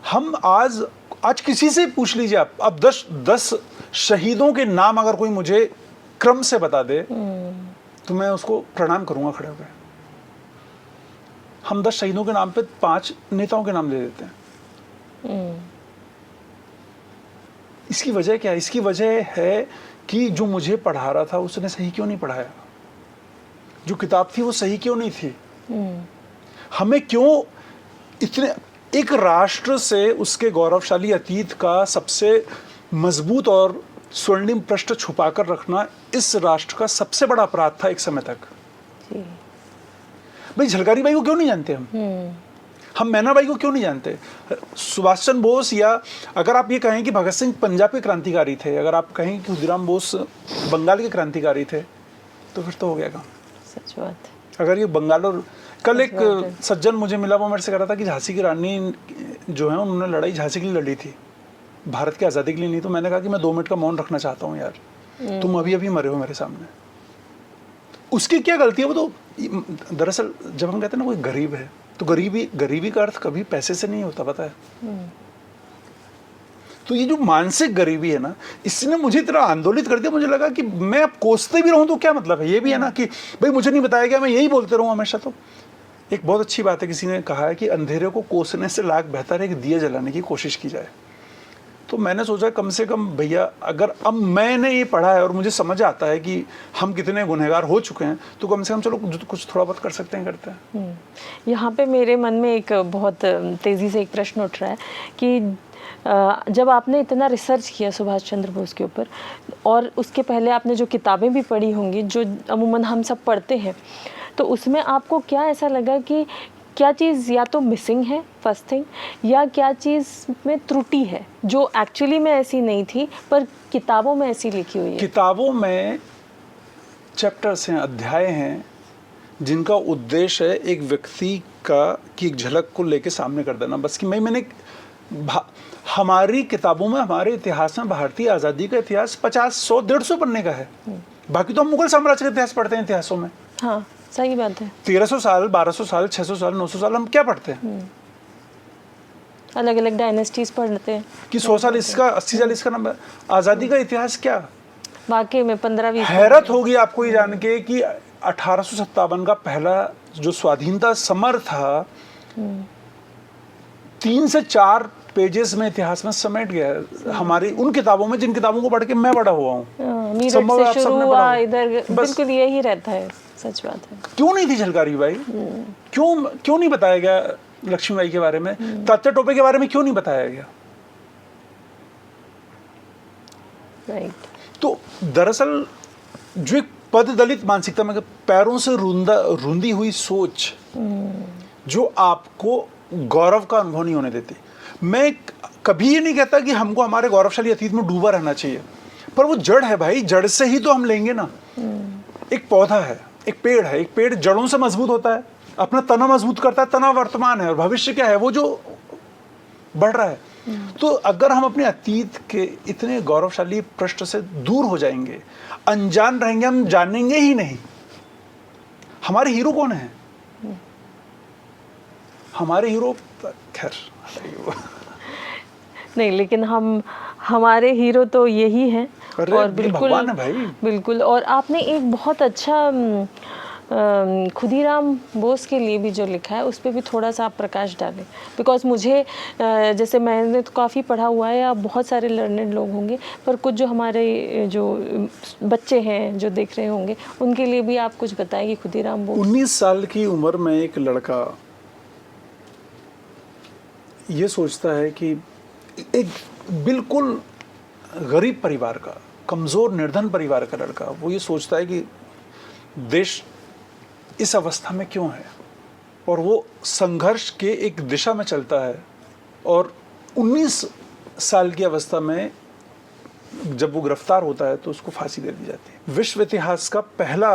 हम आज किसी से पूछ लीजिए आप, अब 10 शहीदों के नाम अगर कोई मुझे क्रम से बता दे तो मैं उसको प्रणाम करूंगा खड़े होकर। हम 10 शहीदों के नाम पे 5 नेताओं के नाम ले देते हैं। इसकी वजह क्या है? इसकी वजह है कि जो मुझे पढ़ा रहा था उसने सही क्यों नहीं पढ़ाया, जो किताब थी वो सही क्यों नहीं थी। हमें क्यों इतने, एक राष्ट्र से उसके गौरवशाली अतीत का सबसे मजबूत और स्वर्णिम पृष्ठ छुपाकर रखना इस राष्ट्र का सबसे बड़ा अपराध था एक समय तक। भाई झलकारी बाई को क्यों नहीं जानते हम मैना बाई को क्यों नहीं जानते, सुभाष चंद्र बोस, या अगर आप ये कहें कि भगत सिंह पंजाब के क्रांतिकारी थे, अगर आप कहें कि खुदीराम बोस बंगाल के क्रांतिकारी थे, तो फिर तो हो गया काम। सच बात। अगर ये बंगाल और कल एक सज्जन मुझे मिला, वो मेरे से कह रहा था कि झांसी की रानी जो है उन्होंने लड़ाई झांसी के लिए लड़ी थी, भारत की आज़ादी के लिए नहीं। तो मैंने कहा कि मैं 2 मिनट का मौन रखना चाहता हूँ यार, तुम अभी अभी मरे हो मेरे सामने। उसकी क्या गलती है? वो तो दरअसल जब हम कहते हैं ना कोई गरीब है, तो गरीबी का अर्थ कभी पैसे से नहीं होता, पता है। तो ये जो मानसिक गरीबी है ना, इसने मुझे इतना आंदोलित कर दिया। मुझे लगा कि मैं अब कोसते भी रहूं तो क्या मतलब है। ये भी है ना कि भाई मुझे नहीं बताया गया, मैं यही बोलते रहूं हमेशा। तो एक बहुत अच्छी बात है, किसी ने कहा है कि अंधेरे को कोसने से लाख बेहतर है कि दिए जलाने की कोशिश की जाए। तो मैंने सोचा कम से कम भैया, अगर अब मैंने ये पढ़ा है और मुझे समझ आता है कि हम कितने गुनहगार हो चुके हैं, तो कम से कम चलो कुछ थोड़ा बहुत कर सकते हैं, करते हैं। यहाँ पे मेरे मन में एक बहुत तेज़ी से एक प्रश्न उठ रहा है कि जब आपने इतना रिसर्च किया सुभाष चंद्र बोस के ऊपर, और उसके पहले आपने जो किताबें भी पढ़ी होंगी जो अमूमन हम सब पढ़ते हैं, तो उसमें आपको क्या ऐसा लगा कि क्या चीज़ या तो मिसिंग है, फर्स्ट थिंग, या क्या चीज़ में त्रुटि है जो एक्चुअली में ऐसी नहीं थी पर किताबों में ऐसी लिखी हुई है? किताबों में चैप्टर्स हैं, अध्याय हैं, जिनका उद्देश्य है एक व्यक्ति की एक झलक को लेके सामने कर देना। बस कि मैंने हमारी किताबों में, हमारे इतिहास में भारतीय आज़ादी का इतिहास 50, 100, 150 पन्ने का है। बाकी तो हम मुगल साम्राज्य का इतिहास पढ़ते हैं इतिहासों में। हाँ, सही बात है। 1300 साल, 1200 साल, 600 साल, 900 साल हम क्या पढ़ते हैं? अलग अलग डायनेस्टीज पढ़ते हैं कि 100 साल इसका, 80 साल इसका। नंबर आज़ादी का इतिहास क्या वाकई में 15-20। हैरत होगी आपको ये जान के कि 1857 का पहला जो स्वाधीनता समर था 3 से 4 पेजेस में इतिहास में समेट गया हमारी उन किताबों में, जिन किताबों को पढ़ के मैं बड़ा हुआ हूँ। मीरठ से शुरू हुआ, इधर बिल्कुल यही रहता है। सच बात है। क्यों नहीं थी झलकारी बाई? क्यों नहीं बताया गया लक्ष्मीबाई के बारे में? तात्या टोपे के बारे में क्यों नहीं बताया गया? राइट। तो दरअसल जो एक पद दलित मानसिकता में पैरों से रूंधी हुई सोच जो आपको गौरव का अनुभव नहीं होने देती। मैं कभी ये नहीं कहता कि हमको हमारे गौरवशाली अतीत में डूबा रहना चाहिए, पर वो जड़ है भाई, जड़ से ही तो हम लेंगे ना। एक पौधा है, एक पेड़ है, एक पेड़ जड़ों से मजबूत होता है, अपना तना मजबूत करता है। तना वर्तमान है और भविष्य क्या है, वो जो बढ़ रहा है। तो अगर हम अपने अतीत के इतने गौरवशाली पृष्ठ से दूर हो जाएंगे, अनजान रहेंगे, हम जानेंगे ही नहीं हमारे हीरो कौन है। हमारे हीरो खैर नहीं, लेकिन हमारे हीरो तो यही हैं। और बिल्कुल भगवान है भाई। बिल्कुल। और आपने एक बहुत अच्छा खुदीराम बोस के लिए भी जो लिखा है उस पर भी थोड़ा सा आप प्रकाश डालें, बिकॉज मुझे जैसे मैंने तो काफ़ी पढ़ा हुआ है, या बहुत सारे लर्नेड लोग होंगे, पर कुछ जो हमारे जो बच्चे हैं जो देख रहे होंगे उनके लिए भी आप कुछ बताएं कि खुदीराम बोस। 19 साल की उम्र में एक लड़का ये सोचता है कि एक बिल्कुल गरीब परिवार का, कमज़ोर निर्धन परिवार का लड़का, वो ये सोचता है कि देश इस अवस्था में क्यों है। और वो संघर्ष के एक दिशा में चलता है, और 19 साल की अवस्था में जब वो गिरफ्तार होता है तो उसको फांसी दे दी जाती है। विश्व इतिहास का पहला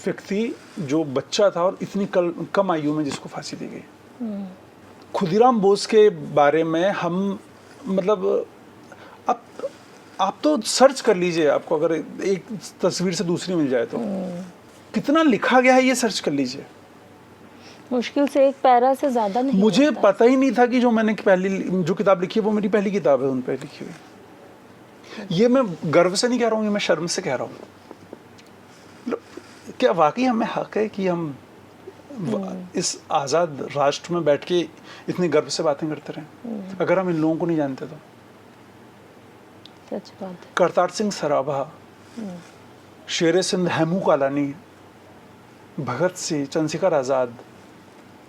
व्यक्ति जो बच्चा था और इतनी कम आयु में जिसको फांसी दी गई। खुदीराम बोस के बारे में हम मतलब आप तो सर्च कर लीजिए, आपको अगर एक तस्वीर से दूसरी मिल जाए तो कितना लिखा गया है ये सर्च कर लीजिए। मुश्किल से एक पैरा से ज्यादा नहीं मुझे होता। पता ही नहीं था कि जो मैंने जो किताब लिखी है वो मेरी पहली किताब है उन पे लिखी हुई। ये मैं गर्व से नहीं कह रहा हूँ, ये मैं शर्म से कह रहा हूँ। मतलब क्या वाकई हमें हक है कि हम इस आज़ाद राष्ट्र में बैठ के इतनी गर्व से बातें करते रहें, अगर हम इन लोगों को नहीं जानते तो। सच बात है। करतार सिंह सराभा, शेर सिंध हेमू कालानी, भगत सिंह, चंद्रशेखर आज़ाद,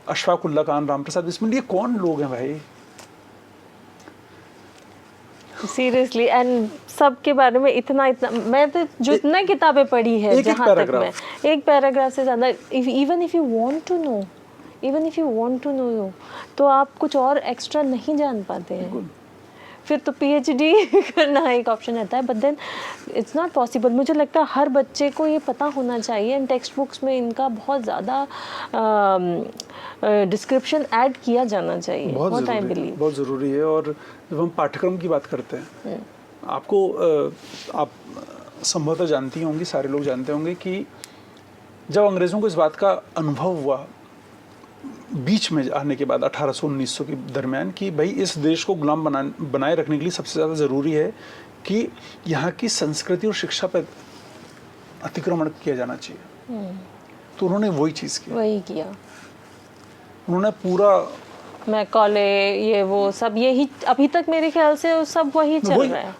अशफाक उल्ला खान, राम प्रसाद बिस्मिल, ये कौन लोग हैं भाई? सीरियसली, एंड सब के बारे में इतना मैं तो जितना किताबें पढ़ी है, जहाँ तक मैं एक पैराग्राफ से ज़्यादा, even if you want to know तो आप कुछ और एक्स्ट्रा नहीं जान पाते हैं। फिर तो पीएचडी करना एक ऑप्शन रहता है, but then it's not possible. मुझे लगता है हर बच्चे को ये पता होना चाहिए, एंड टेक्स्ट बुक्स में इनका बहुत ज़्यादा डिस्क्रिप्शन ऐड किया जाना चाहिए, बहुत आई बिलीव बहुत ज़रूरी है। और जब हम पाठ्यक्रम की बात करते हैं, आप संभवतः जानती होंगी, सारे लोग जानते होंगे कि जब अंग्रेज़ों को इस बात का अनुभव हुआ बीच में आने के बाद 1800-1900 के दरमियान कि भाई इस देश को गुलाम बनाए रखने के लिए सबसे ज़्यादा ज़रूरी है कि यहाँ की संस्कृति और शिक्षा पर अतिक्रमण किया जाना चाहिए, तो उन्होंने वही चीज़ किया। उन्होंने पूरा मैकॉले ये वो सब, यही अभी तक मेरे ख्याल से सब वही चल रहा है।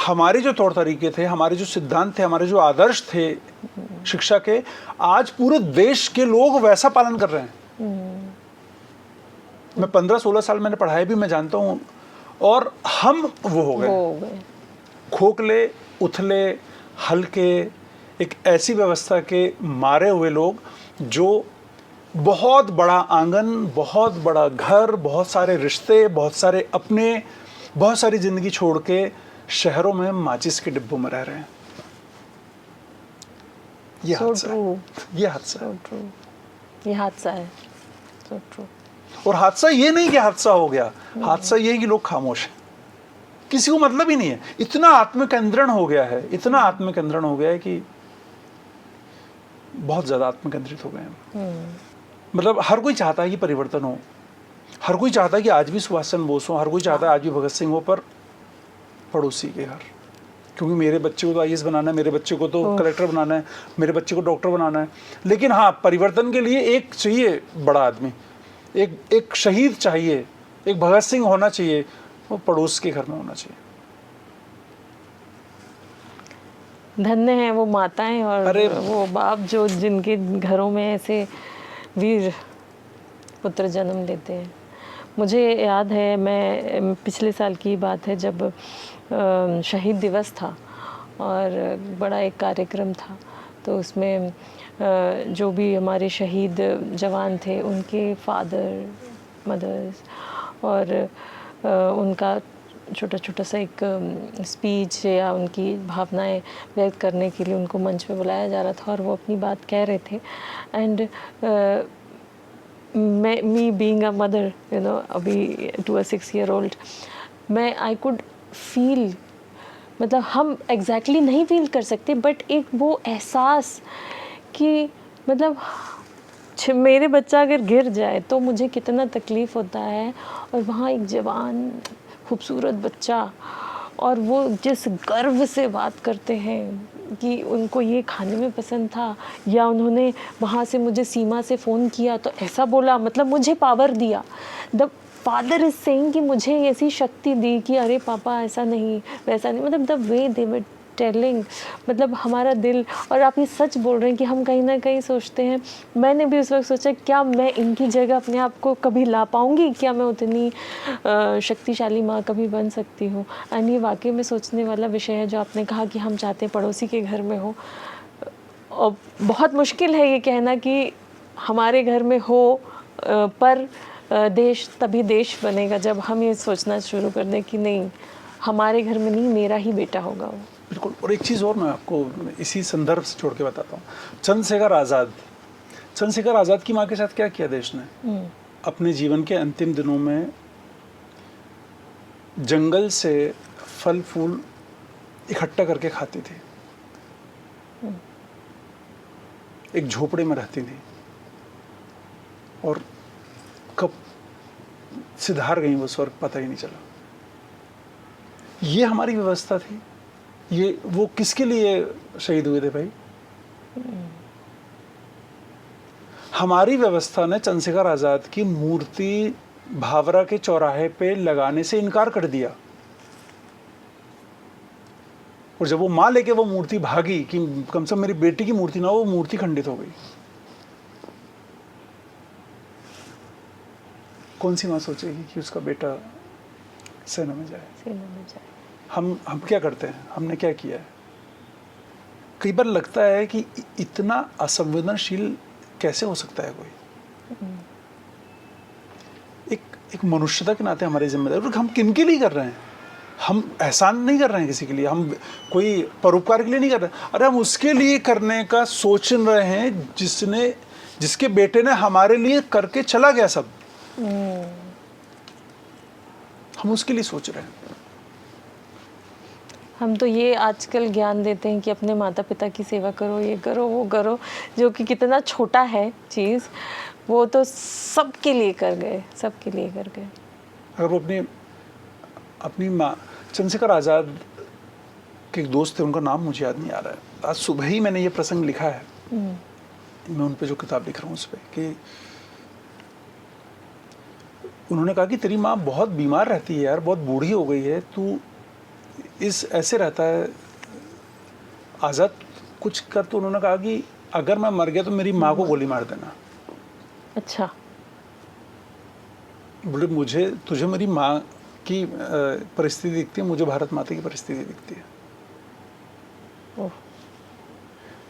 हमारे जो तौर तरीके थे, हमारे जो सिद्धांत थे, हमारे जो आदर्श थे शिक्षा के, आज पूरे देश के लोग वैसा पालन कर रहे हैं। मैं 15-16 साल मैंने पढ़ाई भी, मैं जानता हूँ, और हम वो हो गए खोखले, उथले, हल्के, एक ऐसी व्यवस्था के मारे हुए लोग जो बहुत बड़ा आंगन, बहुत बड़ा घर, बहुत सारे रिश्ते, बहुत सारे अपने, बहुत सारी जिंदगी छोड़ के शहरों में माचिस के डिब्बों में रह रहे हैं। ये हादसा है। So true. और हादसा ये नहीं कि हादसा हो गया, हादसा ये है कि लोग खामोश हैं, किसी को मतलब ही नहीं है। इतना आत्मकेंद्रण हो गया है, इतना आत्मकेंद्रण हो गया है कि बहुत ज्यादा आत्मकेंद्रित हो गए हैं। मतलब हर कोई चाहता है कि परिवर्तन हो, हर कोई चाहता है कि आज भी सुभाष चंद्र बोस हो, हर कोई चाहता है आज भी भगत सिंह हो, पर पड़ोसी के घर, क्योंकि मेरे बच्चे को तो आईएएस बनाना है, मेरे बच्चे को तो कलेक्टर बनाना है, मेरे बच्चे को डॉक्टर बनाना है। लेकिन हाँ, परिवर्तन के लिए एक चाहिए बड़ा आदमी, एक शहीद चाहिए, एक भगत सिंह होना चाहिए, वो पड़ोस के घर में होना चाहिए। धन्य है वो माताएं और वो बाप जो जिनके घरों में ऐसे वीर पुत्र जन्म लेते हैं। मुझे याद है, मैं पिछले साल की बात है जब शहीद दिवस था और बड़ा एक कार्यक्रम था, तो उसमें जो भी हमारे शहीद जवान थे उनके फादर, मदर्स और उनका छोटा छोटा सा एक स्पीच या उनकी भावनाएं व्यक्त करने के लिए उनको मंच पे बुलाया जा रहा था, और वो अपनी बात कह रहे थे। And me being a mother, you know, अभी टू अ 6 year old, मैं आई कुड फील, मतलब हम एग्जैक्टली नहीं फील कर सकते, बट एक वो एहसास कि मतलब मेरे बच्चा अगर गिर जाए तो मुझे कितना तकलीफ़ होता है, और वहाँ एक जवान खूबसूरत बच्चा, और वो जिस गर्व से बात करते हैं कि उनको ये खाने में पसंद था, या उन्होंने वहाँ से मुझे सीमा से फ़ोन किया तो ऐसा बोला, मतलब मुझे पावर दिया। द फादर इज सेइंग कि मुझे ऐसी शक्ति दी कि अरे पापा ऐसा नहीं वैसा नहीं, मतलब the way they were telling, मतलब हमारा दिल। और आप ये सच बोल रहे हैं कि हम कहीं ना कहीं सोचते हैं, मैंने भी उस वक्त सोचा क्या मैं इनकी जगह अपने आप को कभी ला पाऊँगी, क्या मैं उतनी शक्तिशाली माँ कभी बन सकती हूँ। एंड ये वाकई में सोचने वाला विषय है जो आपने कहा कि हम चाहते हैं पड़ोसी के घर में हो। और बहुत मुश्किल है ये कहना कि हमारे घर में हो, पर देश तभी देश बनेगा जब हम ये सोचना शुरू कर दें कि नहीं, हमारे घर में नहीं, मेरा ही बेटा होगा वो। बिल्कुल। और एक चीज़ और मैं आपको इसी संदर्भ से जोड़ के बताता हूँ। चंद्रशेखर आज़ाद की माँ के साथ क्या किया देश ने? अपने जीवन के अंतिम दिनों में जंगल से फल फूल इकट्ठा करके खाती थी, एक झोपड़े में रहती थी, और कब सिधार गई वो स्वर्ग पता ही नहीं चला। ये हमारी व्यवस्था थी। ये वो किसके लिए शहीद हुए थे भाई? हमारी व्यवस्था ने चंद्रशेखर आज़ाद की मूर्ति भावरा के चौराहे पे लगाने से इनकार कर दिया, और जब वो माँ लेके वो मूर्ति भागी कि कम से कम मेरी बेटी की मूर्ति ना हो, वो मूर्ति खंडित हो गई। कौन सी माँ सोचेगी कि उसका बेटा सेना में जाए? हम क्या करते हैं? हमने क्या किया है? कई बार लगता है कि इतना असंवेदनशील कैसे हो सकता है कोई? एक मनुष्यता के नाते हमारी जिम्मेदारी, हम किन के लिए कर रहे हैं? हम एहसान नहीं कर रहे हैं किसी के लिए, हम कोई परोपकार के लिए नहीं कर रहे। अरे हम उसके लिए करने का सोच रहे हैं जिसके बेटे ने हमारे लिए करके चला गया सब। हम उसके लिए सोच रहे हैं। हम तो ये आजकल ज्ञान देते हैं कि अपने माता पिता की सेवा करो, ये करो, वो करो, जो कि कितना छोटा है चीज़, वो तो सबके लिए कर गए। अगर वो अपनी माँ, चंद्रशेखर आज़ाद के एक दोस्त थे, उनका नाम मुझे याद नहीं आ रहा है। आज सुबह ही मैंने ये प्रसंग लिखा है, मैं उन पे जो किताब लिख रहा हूँ उस पर, कि उन्होंने कहा कि तेरी माँ बहुत बीमार रहती है यार, बहुत बूढ़ी हो गई है, तू ऐसे रहता है आज़ाद, कुछ कर। तो उन्होंने कहा कि अगर मैं मर गया तो मेरी माँ को गोली मार देना। अच्छा। बोले तुझे मेरी माँ की परिस्थिति दिखती है, मुझे भारत माता की परिस्थिति दिखती है। ओह।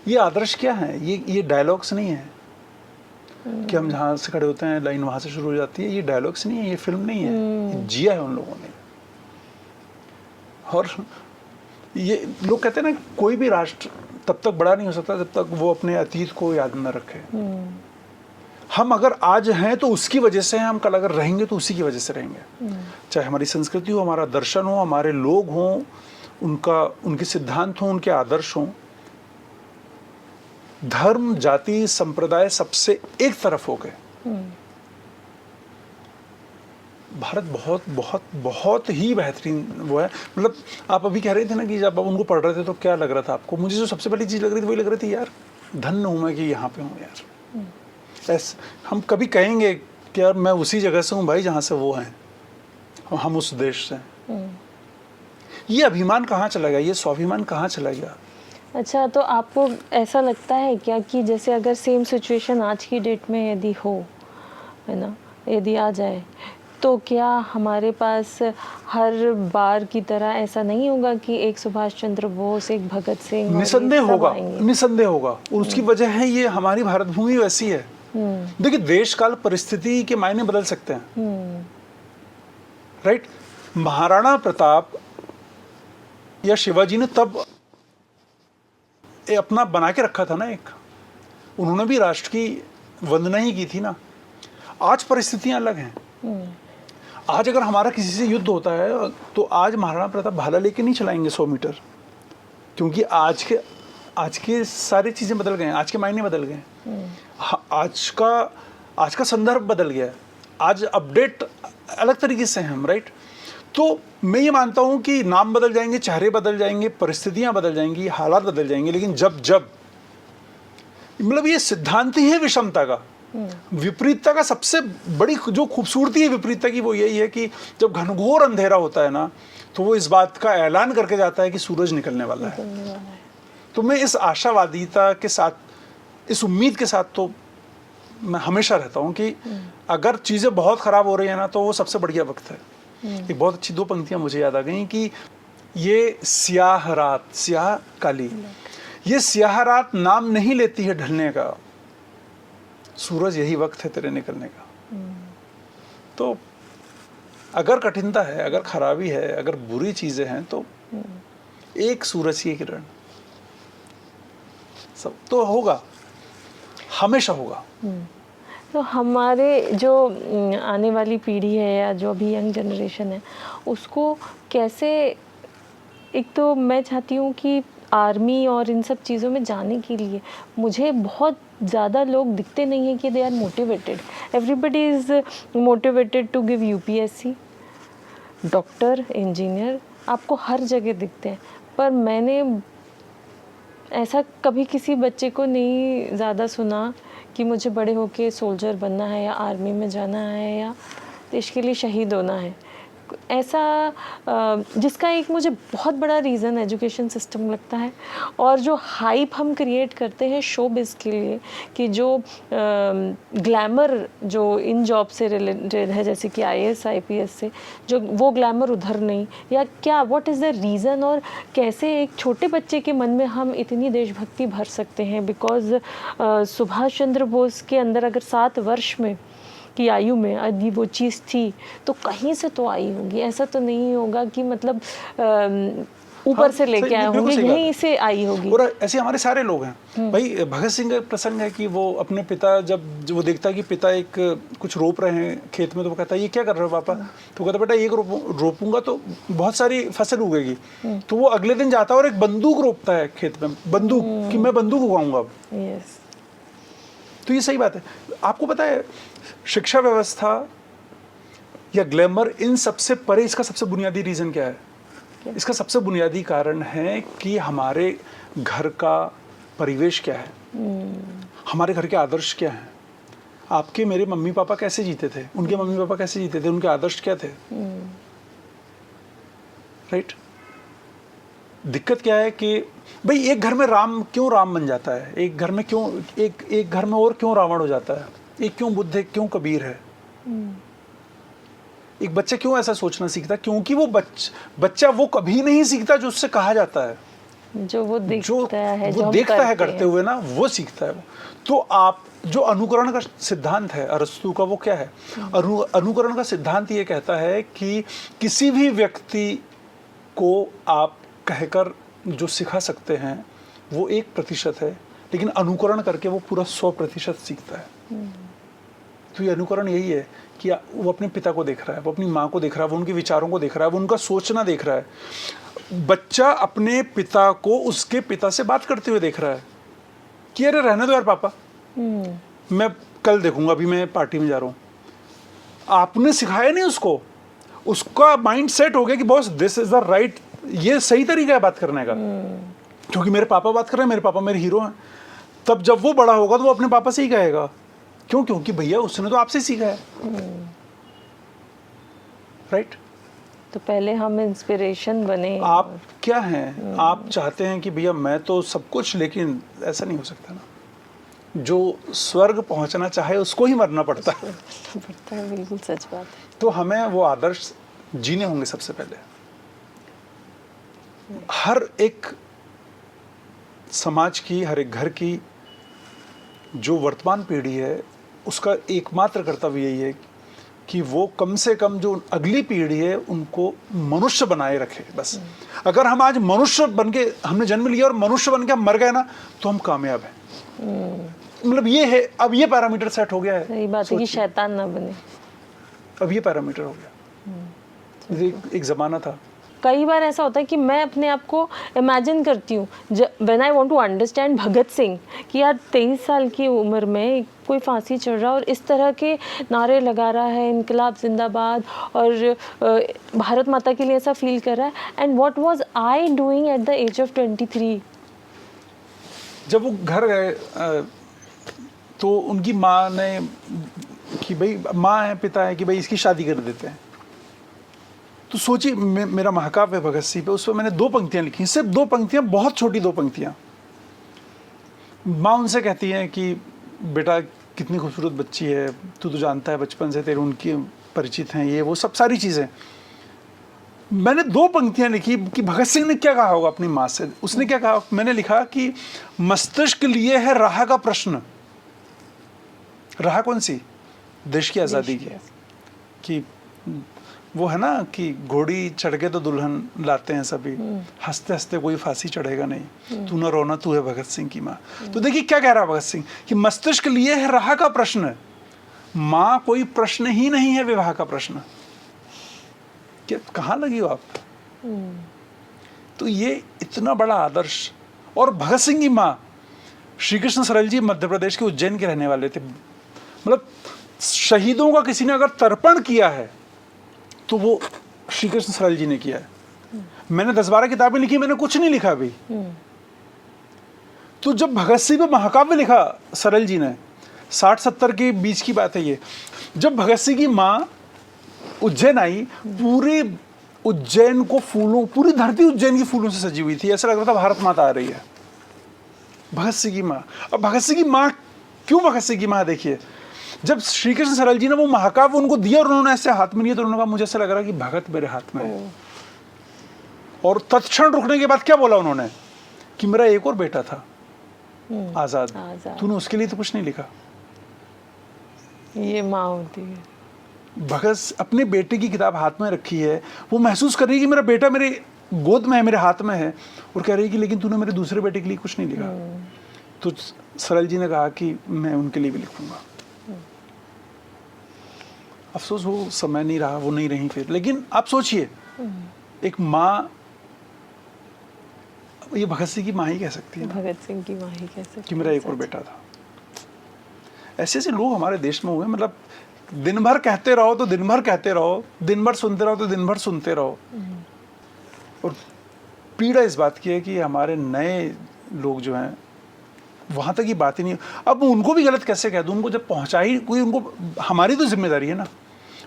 ये आदर्श क्या है? ये डायलॉग्स नहीं है कि हम जहाँ से खड़े होते हैं लाइन वहाँ से शुरू हो जाती है। ये डायलॉग्स नहीं है, ये फिल्म नहीं है, ये जिया है उन लोगों ने। और ये लोग कहते हैं ना, कोई भी राष्ट्र तब तक बड़ा नहीं हो सकता जब तक वो अपने अतीत को याद न रखे। हम अगर आज हैं तो उसकी वजह से हैं, हम कल अगर रहेंगे तो उसी की वजह से रहेंगे। चाहे हमारी संस्कृति हो, हमारा दर्शन हो, हमारे लोग हों, उनके सिद्धांत हों, उनके आदर्श हों। धर्म, जाति, संप्रदाय सबसे एक तरफ हो गए। भारत बहुत बहुत बहुत ही बेहतरीन वो है। मतलब आप अभी कह रहे थे ना कि जब आप उनको पढ़ रहे थे तो क्या लग रहा था आपको? मुझे जो सबसे पहली चीज़ लग रही थी वही लग रही थी, यार धन्य हूँ मैं कि यहाँ पे हूँ यार। ऐसे हम कभी कहेंगे कि यार मैं उसी जगह से हूँ भाई जहाँ से वो हैं, हम उस देश से। ये अभिमान कहाँ चला गया? ये स्वाभिमान कहाँ चला गया? अच्छा, तो आपको ऐसा लगता है क्या कि जैसे अगर सेम सिचुएशन आज की डेट में यदि हो, है ना, यदि आ जाए, तो क्या हमारे पास हर बार की तरह ऐसा नहीं होगा कि एक सुभाष चंद्र बोस, एक भगत सिंह? निसंदेह होगा। और उसकी वजह है ये हमारी भारत भूमि वैसी है। देखिए, देश काल परिस्थिति के मायने बदल सकते हैं, राइट? महाराणा प्रताप या शिवाजी ने तब अपना बना के रखा था ना, उन्होंने भी राष्ट्र की वंदना ही की थी ना। आज परिस्थितियां अलग हैं। आज अगर हमारा किसी से युद्ध होता है तो आज महाराणा प्रताप भाला लेके नहीं चलाएंगे 100 मीटर, क्योंकि आज के सारी चीज़ें बदल गए हैं, आज के मायने बदल गए हैं। आज का संदर्भ बदल गया है, आज अपडेट अलग तरीके से हैं हम, राइट? तो मैं ये मानता हूँ कि नाम बदल जाएंगे, चेहरे बदल जाएंगे, परिस्थितियाँ बदल जाएंगी, हालात बदल जाएंगे, लेकिन जब मतलब ये सिद्धांत ही है विषमता का, विपरीतता का। सबसे बड़ी जो खूबसूरती है विपरीतता की वो यही है कि जब घनघोर अंधेरा होता है ना, तो वो इस बात का ऐलान करके जाता है कि सूरज निकलने वाला है। तो मैं इस आशावादिता के साथ, इस उम्मीद के साथ तो मैं हमेशा रहता हूँ कि अगर चीज़ें बहुत ख़राब हो रही हैं ना, तो वो सबसे बढ़िया वक्त है। एक बहुत अच्छी 2 पंक्तियाँ मुझे याद आ गई कि ये स्याह रात, स्याह काली, ये स्याह रात नाम नहीं लेती है ढलने का, सूरज यही वक्त है तेरे निकलने का। तो अगर कठिनता है, अगर खराबी है, अगर बुरी चीजें हैं, तो एक सूरज की किरण सब तो होगा, हमेशा होगा। तो हमारे जो आने वाली पीढ़ी है या जो अभी यंग जनरेशन है, उसको कैसे, एक तो मैं चाहती हूँ कि आर्मी और इन सब चीज़ों में जाने के लिए मुझे बहुत ज़्यादा लोग दिखते नहीं हैं कि they are motivated. Everybody is motivated to give UPSC, doctor, engineer, आपको हर जगह दिखते हैं, पर मैंने ऐसा कभी किसी बच्चे को नहीं ज़्यादा सुना कि मुझे बड़े होके सोल्जर बनना है या आर्मी में जाना है या देश के लिए शहीद होना है। ऐसा जिसका एक मुझे बहुत बड़ा रीज़न एजुकेशन सिस्टम लगता है, और जो हाइप हम क्रिएट करते हैं शोबिज़ के लिए कि जो ग्लैमर जो इन जॉब से रिलेटेड है, जैसे कि आईएएस आईपीएस से, जो वो ग्लैमर उधर नहीं, या क्या, व्हाट इज़ द रीज़न, और कैसे एक छोटे बच्चे के मन में हम इतनी देशभक्ति भर सकते हैं। बिकॉज सुभाष चंद्र बोस के अंदर अगर 7 वर्ष में की आयु में यदि वो चीज़ थी तो कहीं से तो आई होगी, ऐसा तो नहीं होगा कि मतलब ऊपर से लेके आए होंगे, यहीं से आई होगी। और ऐसे हमारे सारे लोग हैं भाई। भगत सिंह का प्रसंग है कि वो अपने पिता, जब वो देखता है कि पिता एक कुछ रोप रहे हैं खेत में, तो वो कहता है ये क्या कर रहे हो पापा? तो कहता बेटा एक रोपूंगा तो बहुत सारी फसल उगेगी। तो वो अगले दिन जाता है और एक बंदूक रोपता है खेत में, बंदूक, कि मैं बंदूक उगाऊंगा अब। यस, तो ये सही बात है। आपको पता है शिक्षा व्यवस्था या ग्लैमर, इन सबसे परे इसका सबसे बुनियादी रीजन क्या है? इसका सबसे बुनियादी कारण है कि हमारे घर का परिवेश क्या है, हमारे घर के आदर्श क्या हैं। आपके मेरे मम्मी पापा कैसे जीते थे, उनके मम्मी पापा कैसे जीते थे, उनके आदर्श क्या थे, राइट? दिक्कत क्या है कि भाई एक घर में राम क्यों राम बन जाता है, एक घर में क्यों एक घर में और क्यों रावण हो जाता है, एक क्यों बुद्ध है, क्यों कबीर है। एक बच्चा क्यों ऐसा सोचना सीखता? क्योंकि वो बच्चा वो कभी नहीं सीखता जो उससे कहा जाता है, जो वो देखता है, वो देखता है करते हुए ना, वो सीखता है वो। तो आप जो अनुकरण का सिद्धांत है अरस्तु का, वो क्या है? अनुकरण का सिद्धांत ये कहता है कि किसी भी व्यक्ति को आप कहकर जो सिखा सकते हैं वो 1% है, लेकिन अनुकरण करके वो पूरा 100% सीखता है। तो ये अनुकरण यही है कि वो अपने पिता को देख रहा है, वो अपनी माँ को देख रहा है, वो उनके विचारों को देख रहा है, वो उनका सोचना देख रहा है। बच्चा अपने पिता को उसके पिता से बात करते हुए देख रहा है कि अरे रहने दो यार पापा, मैं कल देखूंगा, अभी मैं पार्टी में जा रहा हूँ। आपने सिखाया नहीं उसको, उसका माइंड सेट हो गया कि boss this is the right, ये सही तरीका है बात करने का, क्योंकि मेरे पापा बात कर रहे हैं, मेरे पापा मेरे हीरो हैं। तब जब वो बड़ा होगा तो वो अपने पापा से ही कहेगा, क्यों? क्योंकि भैया उसने तो आपसे सीखा है, राइट? तो पहले हम इंस्पिरेशन बने। आप क्या हैं? आप चाहते हैं कि भैया मैं तो सब कुछ, लेकिन ऐसा नहीं हो सकता ना। जो स्वर्ग पहुंचना चाहे उसको ही मरना पड़ता है। बिल्कुल सच बात है। तो हमें वो आदर्श जीने होंगे सबसे पहले। हर एक समाज की, हर एक घर की जो वर्तमान पीढ़ी है, उसका एकमात्र कर्तव्य यही है कि वो कम से कम जो अगली पीढ़ी है उनको मनुष्य बनाए रखे। बस अगर हम आज मनुष्य बन के, हमने जन्म लिया और मनुष्य बन के हम मर गए ना, तो हम कामयाब हैं। मतलब ये है, अब ये पैरामीटर सेट हो गया है। सही बात है कि शैतान ना बने, अब ये पैरामीटर हो गया। एक जमाना था, कई बार ऐसा होता है कि मैं अपने आप को इमेजिन करती हूँ, when I want to understand Bhagat Singh, कि यार 23 साल की उम्र में कोई फांसी चढ़ रहा और इस तरह के नारे लगा रहा है, इनकलाब जिंदाबाद, और भारत माता के लिए ऐसा फील कर रहा है। And what was I doing at the age of 23? जब वो घर गए तो उनकी माँ ने कि भाई, माँ है, पिता है, कि भाई इसकी शादी कर देते हैं। तो सोचिए, मेरा महाकाव्य भगत सिंह पे, उस पर मैंने 2 पंक्तियां लिखी, सिर्फ 2 पंक्तियां, बहुत छोटी 2 पंक्तियां। माँ उनसे कहती है कि बेटा कितनी खूबसूरत बच्ची है, तू तो जानता है बचपन से तेरे उनकी परिचित हैं, ये वो सब सारी चीज़ें। मैंने 2 पंक्तियां लिखी कि भगत सिंह ने क्या कहा होगा अपनी माँ से। उसने क्या कहा? मैंने लिखा कि मस्तिष्क लिए है राह का प्रश्न, राह कौन सी? देश की आज़ादी की। कि वो है ना कि घोड़ी चढ़ के तो दुल्हन लाते हैं सभी, हंसते हंसते कोई फांसी चढ़ेगा नहीं, तू न रोना तू है भगत सिंह की माँ। तो देखिए क्या कह रहा है भगत सिंह कि मस्तिष्क लिए है राह का प्रश्न, माँ कोई प्रश्न ही नहीं है विवाह का प्रश्न। क्या कहाँ लगी हो आप? तो ये इतना बड़ा आदर्श। और भगत सिंह की माँ श्री कृष्ण सरल जी मध्य प्रदेश के उज्जैन के रहने वाले थे। मतलब शहीदों का किसी ने अगर तर्पण किया है तो वो श्री कृष्ण सरल जी ने किया है। मैंने 10-12 किताबें लिखी, मैंने कुछ नहीं लिखा अभी। तो जब भगत सिंह पे महाकाव्य लिखा सरल जी ने, 60-70 के बीच की बात है ये, जब भगत सिंह की माँ उज्जैन आई, पूरे उज्जैन को फूलों, पूरी धरती उज्जैन की फूलों से सजी हुई थी, ऐसा लग रहा था भारत माता आ रही है। भगत सिंह की माँ। अब भगत सिंह की माँ क्यों भगत सिंह की माँ? देखिए जब श्री कृष्ण सरल जी ने वो महाकाव्य उनको दिया और उन्होंने ऐसे हाथ में लिया तो उन्होंने कहा मुझे ऐसा लग रहा कि भगत मेरे हाथ में है। और तत्क्षण रुकने के बाद क्या बोला उन्होंने कि मेरा एक और बेटा था आजाद, तूने उसके लिए तो कुछ नहीं लिखा। ये माँ होती है। भगत अपने बेटे की किताब हाथ में रखी है, वो महसूस कर रही है कि मेरा बेटा मेरे गोद में है, मेरे हाथ में है, और कह रही है कि लेकिन तूने मेरे दूसरे बेटे के लिए कुछ नहीं लिखा। तो सरल जी ने कहा कि मैं उनके लिए भी लिखूंगा। अफसोस वो समय नहीं रहा, वो नहीं रही फिर। लेकिन आप सोचिए एक माँ, ये भगत सिंह की माँ ही कह सकती है, भगत सिंह की माँ ही कह सकती है कि मेरा एक और बेटा था। ऐसे ऐसे लोग हमारे देश में हुए, मतलब दिन भर कहते रहो तो दिन भर कहते रहो, दिन भर सुनते रहो तो दिन भर सुनते रहो। और पीड़ा इस बात की है कि हमारे नए लोग जो हैं वहां तक ये बात ही नहीं। अब उनको भी गलत कैसे कह दूं? उनको जब पहुंचा ही कोई, उनको, हमारी तो जिम्मेदारी है ना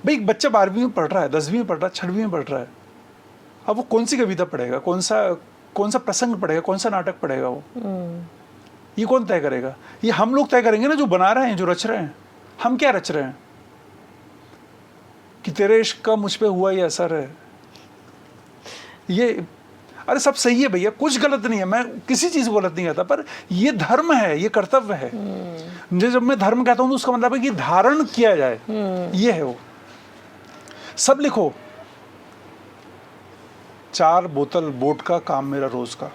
भाई। एक बच्चा 12वीं में पढ़ रहा है, 10वीं में पढ़ रहा है, 6वीं में पढ़ रहा है, अब वो कौन सी कविता पढ़ेगा, कौन सा प्रसंग पढ़ेगा, कौन सा नाटक पढ़ेगा? वो ये कौन तय करेगा? ये हम लोग तय करेंगे ना, जो बना रहे हैं, जो रच रहे हैं। हम क्या रच रहे हैं कि तेरे इश्क का मुझ पे हुआ ये असर है, ये अरे सब सही है भैया, कुछ गलत नहीं है, मैं किसी चीज को गलत नहीं कहता, पर ये धर्म है, ये कर्तव्य है। जब मैं धर्म कहता हूं तो उसका मतलब है कि धारण किया जाए, ये है वो। सब लिखो, 4 बोतल वोडका काम मेरा रोज का,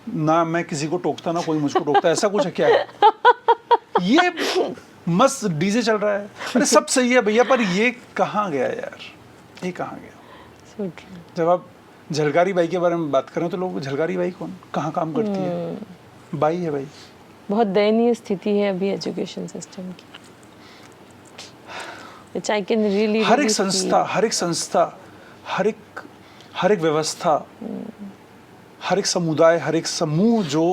ना मैं किसी को टोकता ना कोई मुझको टोकता, ऐसा कुछ है क्या है? ये मस्त डीजे चल रहा है, अरे सब सही है भैया, पर ये कहाँ गया यार, ये कहाँ गया? जब आप झलकारी बाई के बारे में बात करें तो लोग, झलकारी बाई कौन, कहाँ काम करती है? बाई है भाई। बहुत दयनीय स्थिति है अभी एजुकेशन सिस्टम की। Which I can really हर एक संस्था, हर एक व्यवस्था, हर एक समुदाय, हर एक समूह जो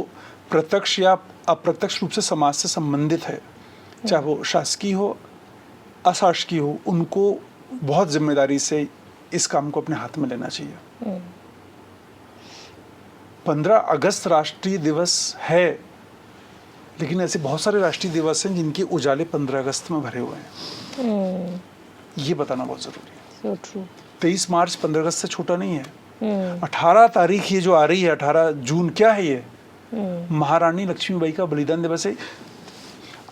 प्रत्यक्ष या अप्रत्यक्ष रूप से समाज से संबंधित है, चाहे वो शासकीय हो, अशासकीय हो, उनको बहुत जिम्मेदारी से इस काम को अपने हाथ में लेना चाहिए। 15 अगस्त राष्ट्रीय दिवस है, लेकिन ऐसे बहुत सारे राष्ट्रीय दिवस हैं जिनके उजाले 15 अगस्त में भरे हुए हैं। ये बताना बहुत जरूरी है। 23 मार्च 15 अगस्त से छोटा नहीं है। 18 तारीख ये जो आ रही है, 18 जून, क्या है ये? महारानी लक्ष्मीबाई का बलिदान दिवस है।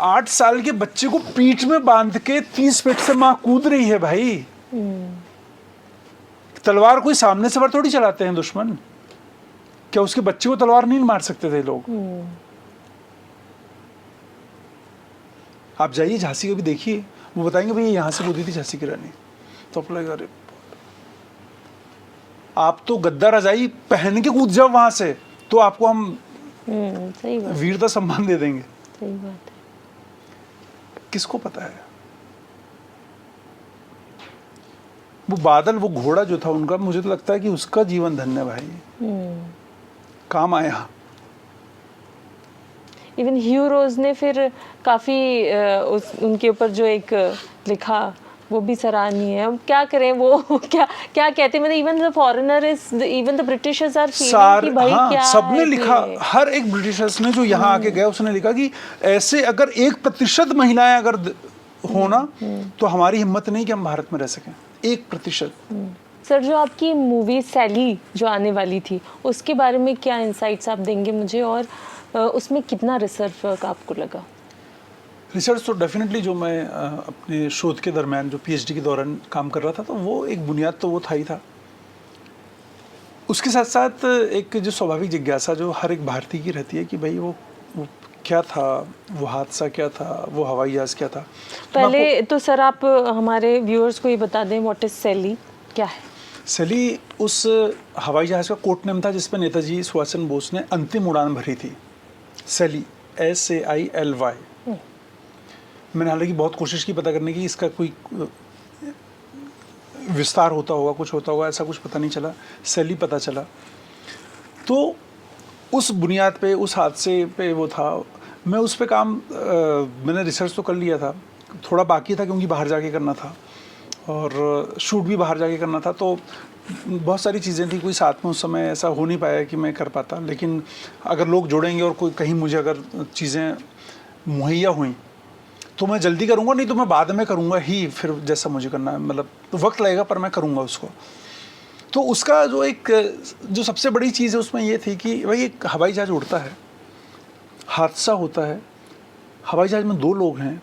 8 साल के बच्चे को पीठ में बांध के 30 फीट से मां कूद रही है भाई। तलवार कोई सामने से पर थोड़ी चलाते हैं दुश्मन, क्या उसके बच्चे को तलवार नहीं मार सकते थे लोग? आप जाइए झांसी का भी देखिए, वो बताएंगे भाई यहाँ से कूदी थी झांसी की रानी, तो आप लगेगा अरे आप तो गद्दा रजाई पहन के कूद जाओ वहां से, तो आपको हम सही बात, वीरता सम्मान दे देंगे। सही बात है। किसको पता है? वो बादल, वो घोड़ा जो था उनका, मुझे तो लगता है कि उसका जीवन धन्य भाई, काम आया। इवन ह्यू रोज ने फिर काफी उनके ऊपर जो एक लिखा वो भी सराहनीय है। अब क्या करें, वो क्या कहते हैं, मतलब even the foreigner is, even the Britishers are feeling कि भाई क्या सबने लिखा, हर एक ब्रिटिशर्स ने जो यहाँ आके गया उसने लिखा कि ऐसे अगर 1% महिलाएं अगर होना तो हमारी हिम्मत नहीं कि हम भारत में रह सकें। 1%। सर, जो आपकी मूवी सैली जो आने वाली थी, उसके बारे में क्या इंसाइट्स आप देंगे मुझे, और उसमें कितना रिसर्च वर्क आपको लगा? रिसर्च तो डेफिनेटली जो मैं अपने शोध के दरमियान जो पीएचडी के दौरान काम कर रहा था, तो वो एक बुनियाद तो वो था ही था। उसके साथ साथ एक जो स्वाभाविक जिज्ञासा जो हर एक भारतीय की रहती है कि भाई वो क्या था, वो हादसा क्या था, वो हवाई जहाज़ क्या था। पहले तो सर आप हमारे व्यूअर्स को ये बता दें, व्हाट इज सैली, क्या है? सैली उस हवाई जहाज़ का कोड नेम था जिसपे नेताजी सुभाष चंद्र बोस ने अंतिम उड़ान भरी थी। सैली, SAILY। मैंने हालांकि बहुत कोशिश की पता करने की, इसका कोई विस्तार होता होगा, कुछ होता होगा, ऐसा कुछ पता नहीं चला। सैली पता चला। तो उस बुनियाद पे, उस हादसे पे वो था। मैं उस पे काम मैंने रिसर्च तो कर लिया था, थोड़ा बाकी था क्योंकि बाहर जाके करना था और शूट भी बाहर जाके करना था, तो बहुत सारी चीज़ें थी, कोई साथ में उस समय ऐसा हो नहीं पाया कि मैं कर पाता। लेकिन अगर लोग जुड़ेंगे और कोई कहीं मुझे अगर चीज़ें मुहैया हुई तो मैं जल्दी करूँगा, नहीं तो मैं बाद में करूँगा ही, फिर जैसा मुझे करना है, मतलब वक्त लगेगा पर मैं करूँगा उसको। तो उसका जो सबसे बड़ी चीज़ है उसमें ये थी कि भाई एक हवाई जहाज़ उड़ता है, हादसा होता है, हवाई जहाज़ में 2 लोग हैं,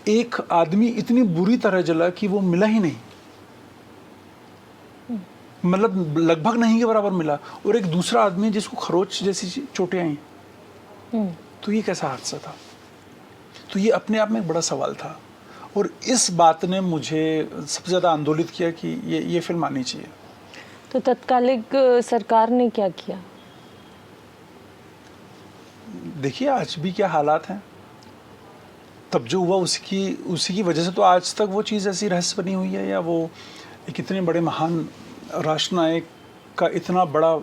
एक आदमी इतनी बुरी तरह जला कि वो मिला ही नहीं, मतलब लगभग नहीं के बराबर मिला, और एक दूसरा आदमी जिसको खरोच जैसी चोटें आई। तो ये कैसा हादसा था? तो ये अपने आप में एक बड़ा सवाल था, और इस बात ने मुझे सबसे ज़्यादा आंदोलित किया कि ये फिल्म आनी चाहिए। तो तत्कालिक सरकार ने क्या किया? देखिए आज भी क्या हालात हैं, तब जो हुआ उसी की वजह से तो आज तक वो चीज़ ऐसी रहस्य बनी हुई है, या वो एक इतने बड़े महान राष्ट्रनायक का इतना बड़ा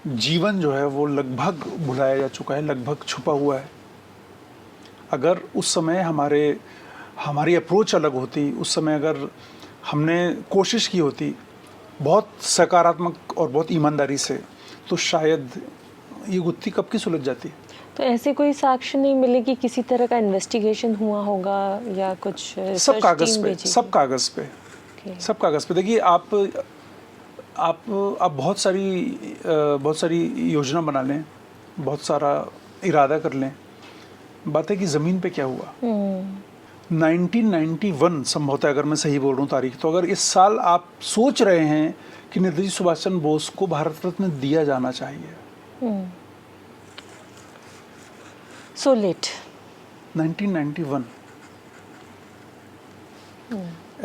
जीवन जो है वो लगभग भुलाया जा चुका है, लगभग छुपा हुआ है। अगर उस समय हमारी अप्रोच अलग होती, उस समय अगर हमने कोशिश की होती बहुत सकारात्मक और बहुत ईमानदारी से, तो शायद ये गुत्थी कब की सुलझ जाती। तो ऐसे कोई साक्ष्य नहीं मिले कि किसी तरह का इन्वेस्टिगेशन हुआ होगा या कुछ? सब कागज़ पे सब कागज़ पे। देखिए आप बहुत सारी योजना बना लें, बहुत सारा इरादा कर लें, बात है कि ज़मीन पे क्या हुआ। 1991 संभवतः, अगर मैं सही बोल रहा हूँ तारीख, तो अगर इस साल आप सोच रहे हैं कि नेताजी सुभाष चंद्र बोस को भारत रत्न दिया जाना चाहिए। सो लेट 1991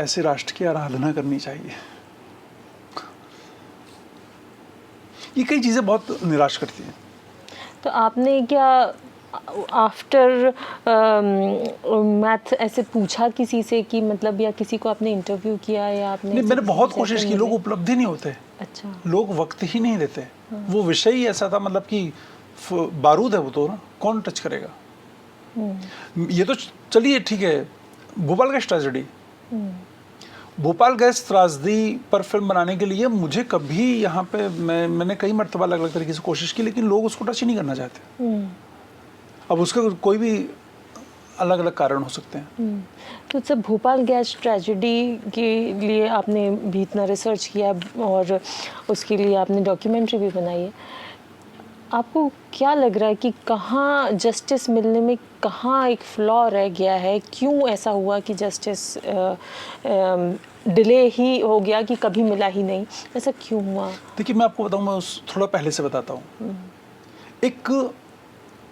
ऐसे राष्ट्र की आराधना करनी चाहिए। ये कई चीज़ें बहुत निराश करती हैं। तो आपने क्या आफ्टर मैथ ऐसे पूछा किसी से कि मतलब, या किसी को आपने इंटरव्यू किया, या आपने? नहीं, मैंने बहुत कोशिश की, लोग उपलब्ध ही नहीं होते। अच्छा। लोग वक्त ही नहीं देते। वो विषय ही ऐसा था, मतलब कि बारूद है वो तो ना, कौन टच करेगा। ये तो चलिए ठीक है, Bhopal gas tragedy, Bhopal gas त्रासदी पर फिल्म बनाने के लिए मुझे कभी यहाँ पे मैंने कई मरतबा अलग अलग तरीके से कोशिश की, लेकिन लोग उसको टच ही नहीं करना चाहते। अब उसका कोई भी अलग अलग कारण हो सकते हैं। तो जब भोपाल गैस ट्रेजेडी के लिए आपने भी इतना रिसर्च किया और उसके लिए आपने डॉक्यूमेंट्री भी बनाई है, आपको क्या लग रहा है कि कहाँ जस्टिस मिलने में कहाँ एक फ्लॉ रह गया है? क्यों ऐसा हुआ कि जस्टिस डिले ही हो गया, कि कभी मिला ही नहीं? ऐसा क्यों हुआ? देखिए मैं आपको बताऊँ, मैं थोड़ा पहले से बताता हूँ।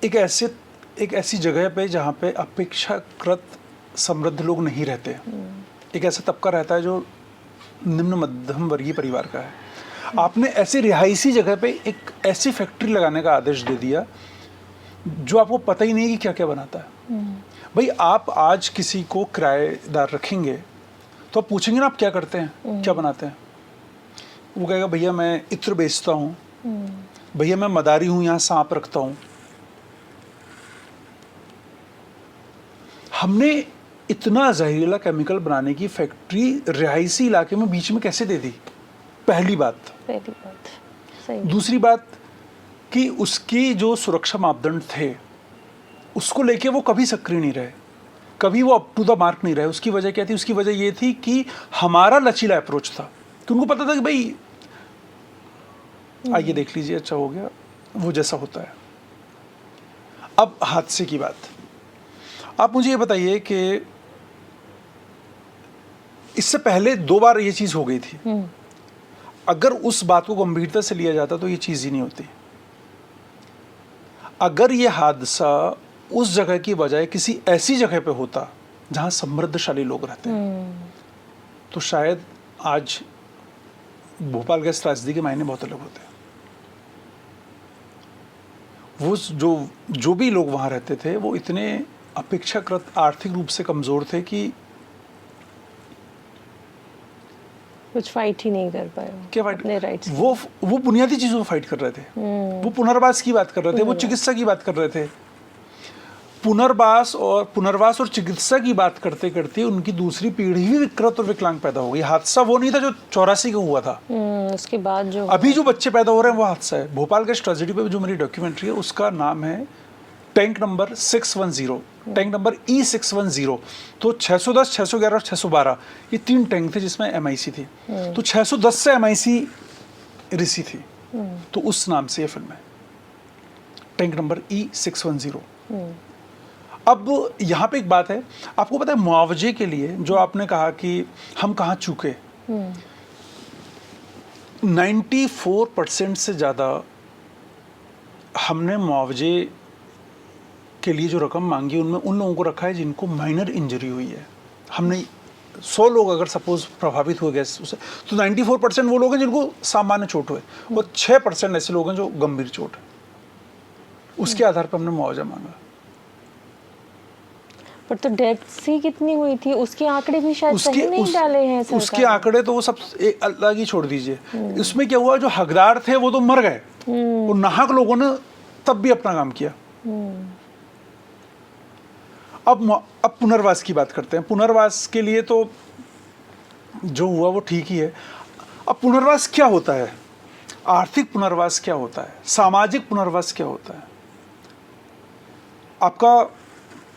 एक ऐसी जगह पे जहाँ पे अपेक्षाकृत समृद्ध लोग नहीं रहते, एक ऐसा तबका रहता है जो निम्न मध्यम वर्गीय परिवार का है। आपने ऐसी रिहायशी जगह पे एक ऐसी फैक्ट्री लगाने का आदेश दे दिया जो आपको पता ही नहीं है कि क्या क्या बनाता है। भाई आप आज किसी को किराएदार रखेंगे तो आप पूछेंगे ना आप क्या करते हैं, क्या बनाते हैं। वो कहेगा भैया मैं इत्र बेचता हूँ, भैया मैं मदारी हूँ, यहाँ सांप रखता हूँ। हमने इतना जहरीला केमिकल बनाने की फैक्ट्री रिहायशी इलाके में बीच में कैसे दे दी? पहली बात सही। दूसरी बात कि उसकी जो सुरक्षा मापदंड थे उसको लेके वो कभी सक्रिय नहीं रहे, कभी वो अप टू द मार्क नहीं रहे। उसकी वजह क्या थी? उसकी वजह ये थी कि हमारा लचीला अप्रोच था, कि उनको पता था कि भाई आइए देख लीजिए, अच्छा हो गया, वो जैसा होता है। अब हादसे की बात, आप मुझे ये बताइए कि इससे पहले 2 बार ये चीज़ हो गई थी। अगर उस बात को गंभीरता से लिया जाता तो ये चीज़ ही नहीं होती। अगर ये हादसा उस जगह की बजाय किसी ऐसी जगह पे होता जहाँ समृद्धशाली लोग रहते हैं, तो शायद आज भोपाल गैस त्रासदी के मायने बहुत अलग होते हैं। वो जो भी लोग वहाँ रहते थे वो इतने अपेक्षाकृत आर्थिक रूप से कमज़ोर थे कि कुछ फाइट ही नहीं कर पाए क्या फाइट, अपने राइट्स। वो बुनियादी चीज़ों को फाइट कर रहे थे। वो पुनर्वास की बात कर रहे थे, वो चिकित्सा की बात कर रहे थे। पुनर्वास और चिकित्सा की बात करते करते उनकी दूसरी पीढ़ी भी विकृत और विकलांग पैदा हो गई। हादसा वो नहीं था जो 84 का हुआ था, उसके बाद जो अभी जो बच्चे पैदा हो रहे हैं वो हादसा है। भोपाल गैस ट्रेजेडी पे जो मेरी डॉक्यूमेंट्री है उसका नाम है tank number 610, tank number E610। तो 610, 611 और 612 ये 3 टैंक थे जिसमें MIC थी। तो 610 से MIC रिसी थी, तो उस नाम से ये फिल्म है, टैंक नंबर E610। अब यहाँ पे एक बात है, आपको पता है मुआवजे के लिए जो आपने कहा कि हम कहाँ चूके, 94% से ज़्यादा हमने मुआवजे के लिए जो रकम मांगी उनमें उन लोगों को रखा है जिनको माइनर इंजरी हुई है। हमने 100 लोग अगर सपोज प्रभावित हुए गैस उससे, तो 94% वो लोग हैं जिनको सामान्य चोट हुए और 6% ऐसे लोग हैं जो गंभीर चोट है। उसके आधार पर हमने मुआवजा मांगा। पर तो डेथ्स ही कितनी हुई थी, उसके आंकड़े भी शायद सही नहीं डाले हैं सरकार उसके आंकड़े तो वो सब एक अलग ही छोड़ दीजिए। इसमें क्या हुआ, जो हकदार थे वो तो मर गए, और नाहक लोगों ने तब भी अपना काम किया। अब पुनर्वास की बात करते हैं। पुनर्वास के लिए तो जो हुआ वो ठीक ही है। अब पुनर्वास क्या होता है, आर्थिक पुनर्वास क्या होता है, सामाजिक पुनर्वास क्या होता है, आपका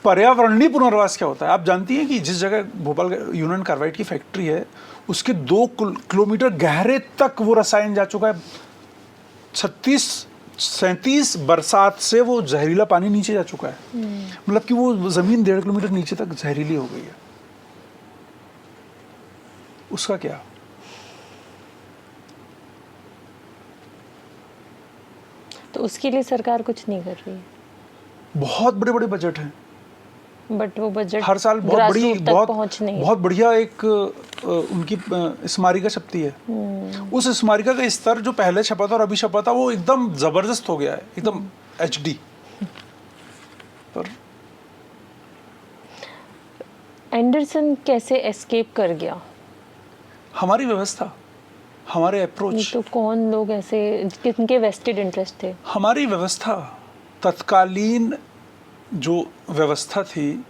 पर्यावरणीय पुनर्वास क्या होता है। आप जानती हैं कि जिस जगह भोपाल यूनियन कार्बाइड की फैक्ट्री है उसके 2 किलोमीटर गहरे तक वो रसायन जा चुका है। 36-37 बरसात से वो जहरीला पानी नीचे जा चुका है। मतलब कि वो जमीन 1.5 किलोमीटर नीचे तक जहरीली हो गई है। उसका क्या, तो उसके लिए सरकार कुछ नहीं कर रही है। बहुत बड़े बड़े बजट हैं, बट वो बजट हर साल बहुत बड़ी पहुंच नहीं है। बहुत बढ़िया एक उनकी स्मारिका छपती है। उस स्मारिका का स्तर जो पहले छपा था और अभी छपा था वो एकदम जबरदस्त हो गया है, एकदम HD। पर एंडरसन कैसे एस्केप कर गया? हमारी व्यवस्था, हमारे अप्रोच। तो कौन लोग ऐसे किनके वेस्टेड इंटरेस्ट थे? हमारी व्यवस्था, तत्कालीन जो व्यवस्था थी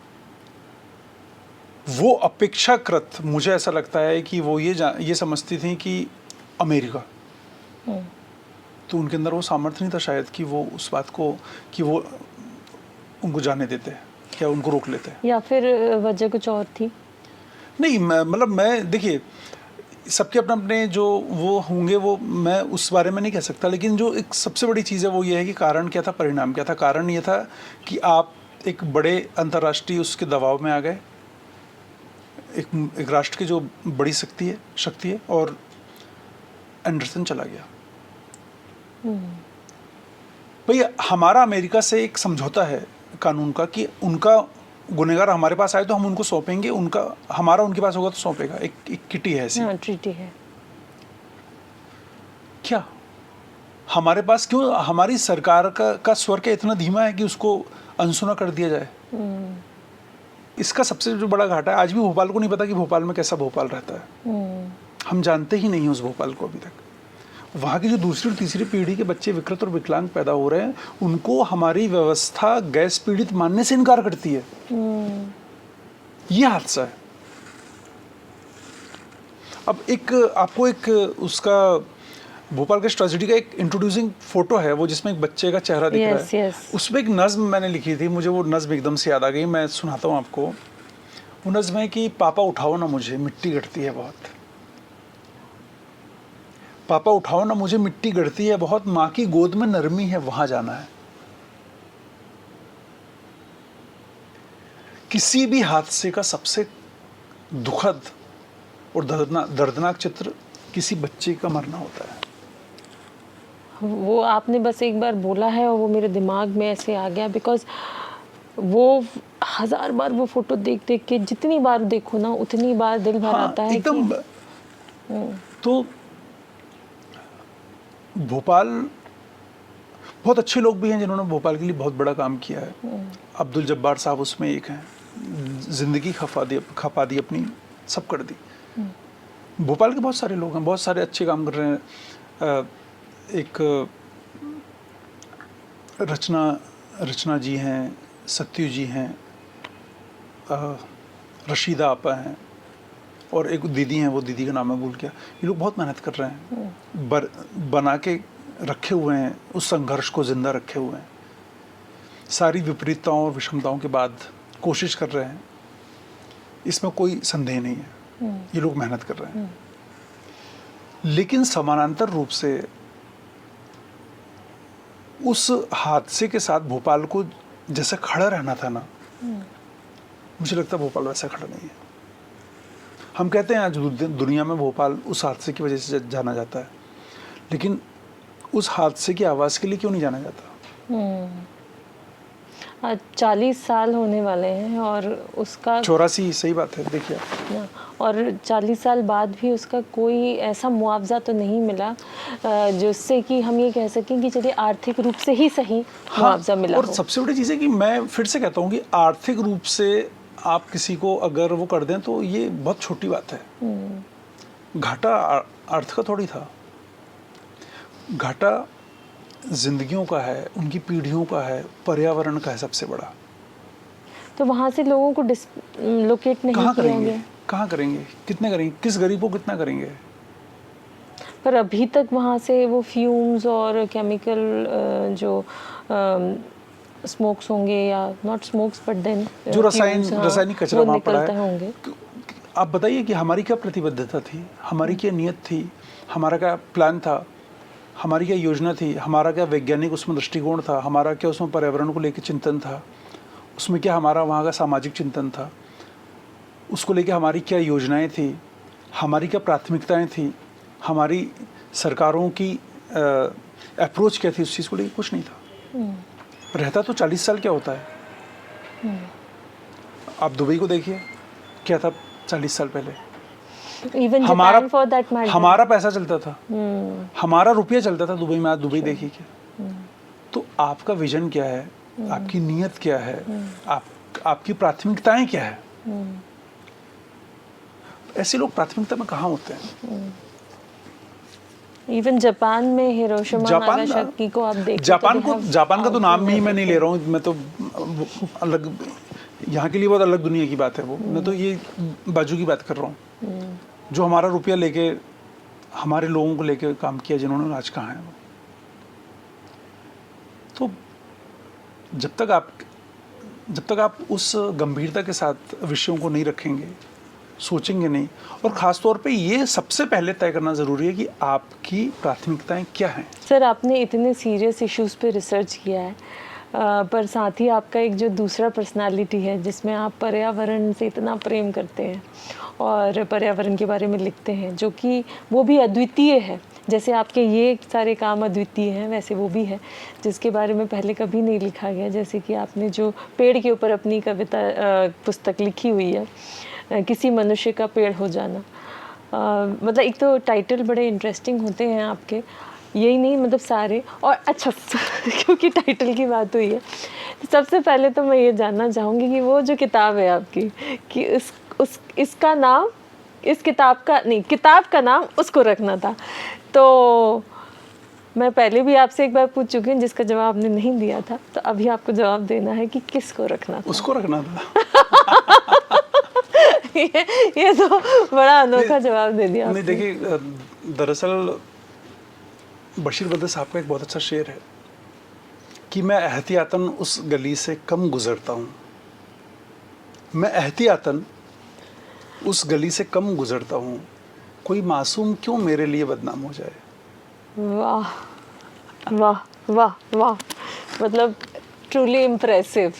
वो अपेक्षाकृत, मुझे ऐसा लगता है कि वो ये समझती थी कि अमेरिका, तो उनके अंदर वो सामर्थ्य नहीं था शायद कि वो उस बात को कि वो उनको जाने देते या उनको रोक लेते, या फिर वजह कुछ और थी? नहीं, मतलब मैं देखिए सबके अपने अपने जो वो होंगे, वो मैं उस बारे में नहीं कह सकता, लेकिन जो एक सबसे बड़ी चीज़ है वो ये है कि कारण क्या था, परिणाम क्या था। कारण ये था कि आप एक बड़े अंतर्राष्ट्रीय उसके दबाव में आ गए, एक राष्ट्र की जो बड़ी शक्ति है, और एंडरसन चला गया। भैया हमारा अमेरिका से एक समझौता है कानून का कि उनका गुनहगार हमारे पास आए तो हम उनको सौंपेंगे, हमारा उनके पास होगा तो सौंपेगा। एक किटी है ऐसी। हाँ, ट्रीटी है। क्या हमारे पास क्यों हमारी सरकार का स्वर क्या इतना धीमा है कि उसको अनसुना कर दिया जाए? इसका सबसे जो बड़ा घाटा है, आज भी भोपाल को नहीं पता कि भोपाल में कैसा भोपाल रहता है। हम जानते ही नहीं उस भोपाल को अभी तक। वहाँ की जो दूसरी और तीसरी पीढ़ी के बच्चे विकृत और विकलांग पैदा हो रहे हैं, उनको हमारी व्यवस्था गैस पीड़ित मानने से इनकार करती है। ये हादसा है। अब आपको एक उसका भोपाल के ट्रेजेडी का एक इंट्रोड्यूसिंग फोटो है, वो जिसमें एक बच्चे का चेहरा दिख रहा है। उसमें एक नज्म मैंने लिखी थी, मुझे वो नज्म एकदम से याद आ गई, मैं सुनाता हूँ आपको। वो नज्म है कि पापा उठाओ ना मुझे, मिट्टी गड़ती है बहुत। पापा उठाओ ना मुझे, मिट्टी गड़ती है बहुत, माँ की गोद में नरमी है, वहाँ जाना है। किसी भी हादसे का सबसे दुखद और दर्दनाक चित्र किसी बच्चे का मरना होता है। वो आपने बस एक बार बोला है और वो मेरे दिमाग में ऐसे आ गया, बिकॉज वो 1000 बार वो फोटो देख देख के जितनी बार देखो ना उतनी बार दिल भर आता है एकदम। कि तो भोपाल, बहुत अच्छे लोग भी हैं जिन्होंने भोपाल के लिए बहुत बड़ा काम किया है। अब्दुल जब्बार साहब उसमें एक हैं, जिंदगी खपा दी अपनी, सब कर दी। भोपाल के बहुत सारे लोग हैं, बहुत सारे अच्छे काम कर रहे हैं। एक रचना जी हैं, सत्यु जी हैं, रशीदा आपा हैं, और एक दीदी हैं, वो दीदी का नाम मैं भूल गया। ये लोग बहुत मेहनत कर रहे हैं, बना के रखे हुए हैं, उस संघर्ष को जिंदा रखे हुए हैं। सारी विपरीतताओं और विषमताओं के बाद कोशिश कर रहे हैं, इसमें कोई संदेह नहीं है। ये लोग मेहनत कर रहे हैं, लेकिन समानांतर रूप से उस हादसे के साथ भोपाल को जैसे खड़ा रहना था ना, मुझे लगता है भोपाल वैसा खड़ा नहीं है। हम कहते हैं आज दुनिया में भोपाल उस हादसे की वजह से जाना जाता है, लेकिन उस हादसे की आवाज़ के लिए क्यों नहीं जाना जाता? 40 साल होने वाले हैं और उसका 84, सही बात है, देखिए। और 40 साल बाद भी उसका कोई ऐसा मुआवजा तो नहीं मिला जिससे कि हम ये कह सकें कि चलिए आर्थिक रूप से ही सही मुआवजा मिला और हो। सबसे बड़ी चीज़ है कि मैं फिर से कहता हूँ कि आर्थिक रूप से आप किसी को अगर वो कर दें तो ये बहुत छोटी बात है। घाटा अर्थ का थोड़ी था, घाटा जिंदगियों का है, उनकी पीढ़ियों का है, पर्यावरण का है सबसे बड़ा। तो वहाँ से लोगों को डिसलोकेट नहीं कहाँ किया करेंगे? गया। कहाँ करेंगे? कितने करेंगे? किस गरीब को कितना करेंगे? पर अभी तक वहाँ से वो फ्यूम्स और केमिकल जो स्मोक्स होंगे या नॉट स्मोक्स बट देन जो रासायनिक कचरा वहाँ पड़ा है, होंगे। आप बताइए कि हमारी क्या प्रतिबद्धता थी, हमारी क्या नियत थी, हमारा क्या प्लान था, हमारी क्या योजना थी, हमारा क्या वैज्ञानिक उसमें दृष्टिकोण था, हमारा क्या उसमें पर्यावरण को लेकर चिंतन था, उसमें क्या हमारा वहाँ का सामाजिक चिंतन था, उसको लेकर हमारी क्या योजनाएं थी, हमारी क्या प्राथमिकताएं थी, हमारी सरकारों की अप्रोच क्या थी उस चीज़ को लेकर? कुछ नहीं था। रहता तो 40 साल क्या होता है? आप दुबई को देखिए, क्या था 40 साल पहले? Even Japan for that matter. हमारा पैसा चलता था, हमारा रुपया चलता था दुबई में। आज दुबई देखिए क्या। तो आपका विजन क्या है, आपकी नीयत क्या है, आपकी प्राथमिकताएं क्या है? ऐसे लोग प्राथमिकता में कहाँ होते हैं? इवन जापान में हिरोशिमा नागासाकी को आप देखिए। जापान का तो नाम ही मैं नहीं ले रहा हूँ, मैं तो अलग, यहाँ के लिए बहुत अलग दुनिया की बात है वो। मैं तो ये बाजू की बात कर रहा हूँ, जो हमारा रुपया लेके, हमारे लोगों को लेके काम किया, जिन्होंने आज कहाँ है वो। तो जब तक आप उस गंभीरता के साथ विषयों को नहीं रखेंगे, सोचेंगे नहीं, और ख़ास तौर पे ये सबसे पहले तय करना ज़रूरी है कि आपकी प्राथमिकताएं क्या हैं। सर, आपने इतने सीरियस इश्यूज़ पे रिसर्च किया है, पर साथ ही आपका एक जो दूसरा पर्सनालिटी है जिसमें आप पर्यावरण से इतना प्रेम करते हैं और पर्यावरण के बारे में लिखते हैं, जो कि वो भी अद्वितीय है। जैसे आपके ये सारे काम अद्वितीय हैं, वैसे वो भी है जिसके बारे में पहले कभी नहीं लिखा गया। जैसे कि आपने जो पेड़ के ऊपर अपनी कविता पुस्तक लिखी हुई है, किसी मनुष्य का पेड़ हो जाना। मतलब एक तो टाइटल बड़े इंटरेस्टिंग होते हैं आपके, यही नहीं मतलब सारे। और अच्छा क्योंकि टाइटल की बात हुई है, तो सबसे पहले तो मैं ये जानना चाहूँगी कि वो जो किताब है आपकी, कि इसका नाम, इस किताब का नहीं, किताब का नाम उसको रखना था। तो मैं पहले भी आपसे एक बार पूछ चुकी हूँ जिसका जवाब आपने नहीं दिया था, तो अभी आपको जवाब देना है कि किसको रखना था। उसको रखना था। ये तो बड़ा अनोखा जवाब दे दिया। नहीं, देखिए, दरअसल बशीर बद्र साहब का एक बहुत अच्छा शेर है कि मैं एहतियातन उस गली से कम गुजरता हूँ, मैं एहतियातन उस गली से कम गुजरता हूँ, कोई मासूम क्यों मेरे लिए बदनाम हो जाए। वाह वाह वाह वाह, मतलब ट्रूली इम्प्रेसिव।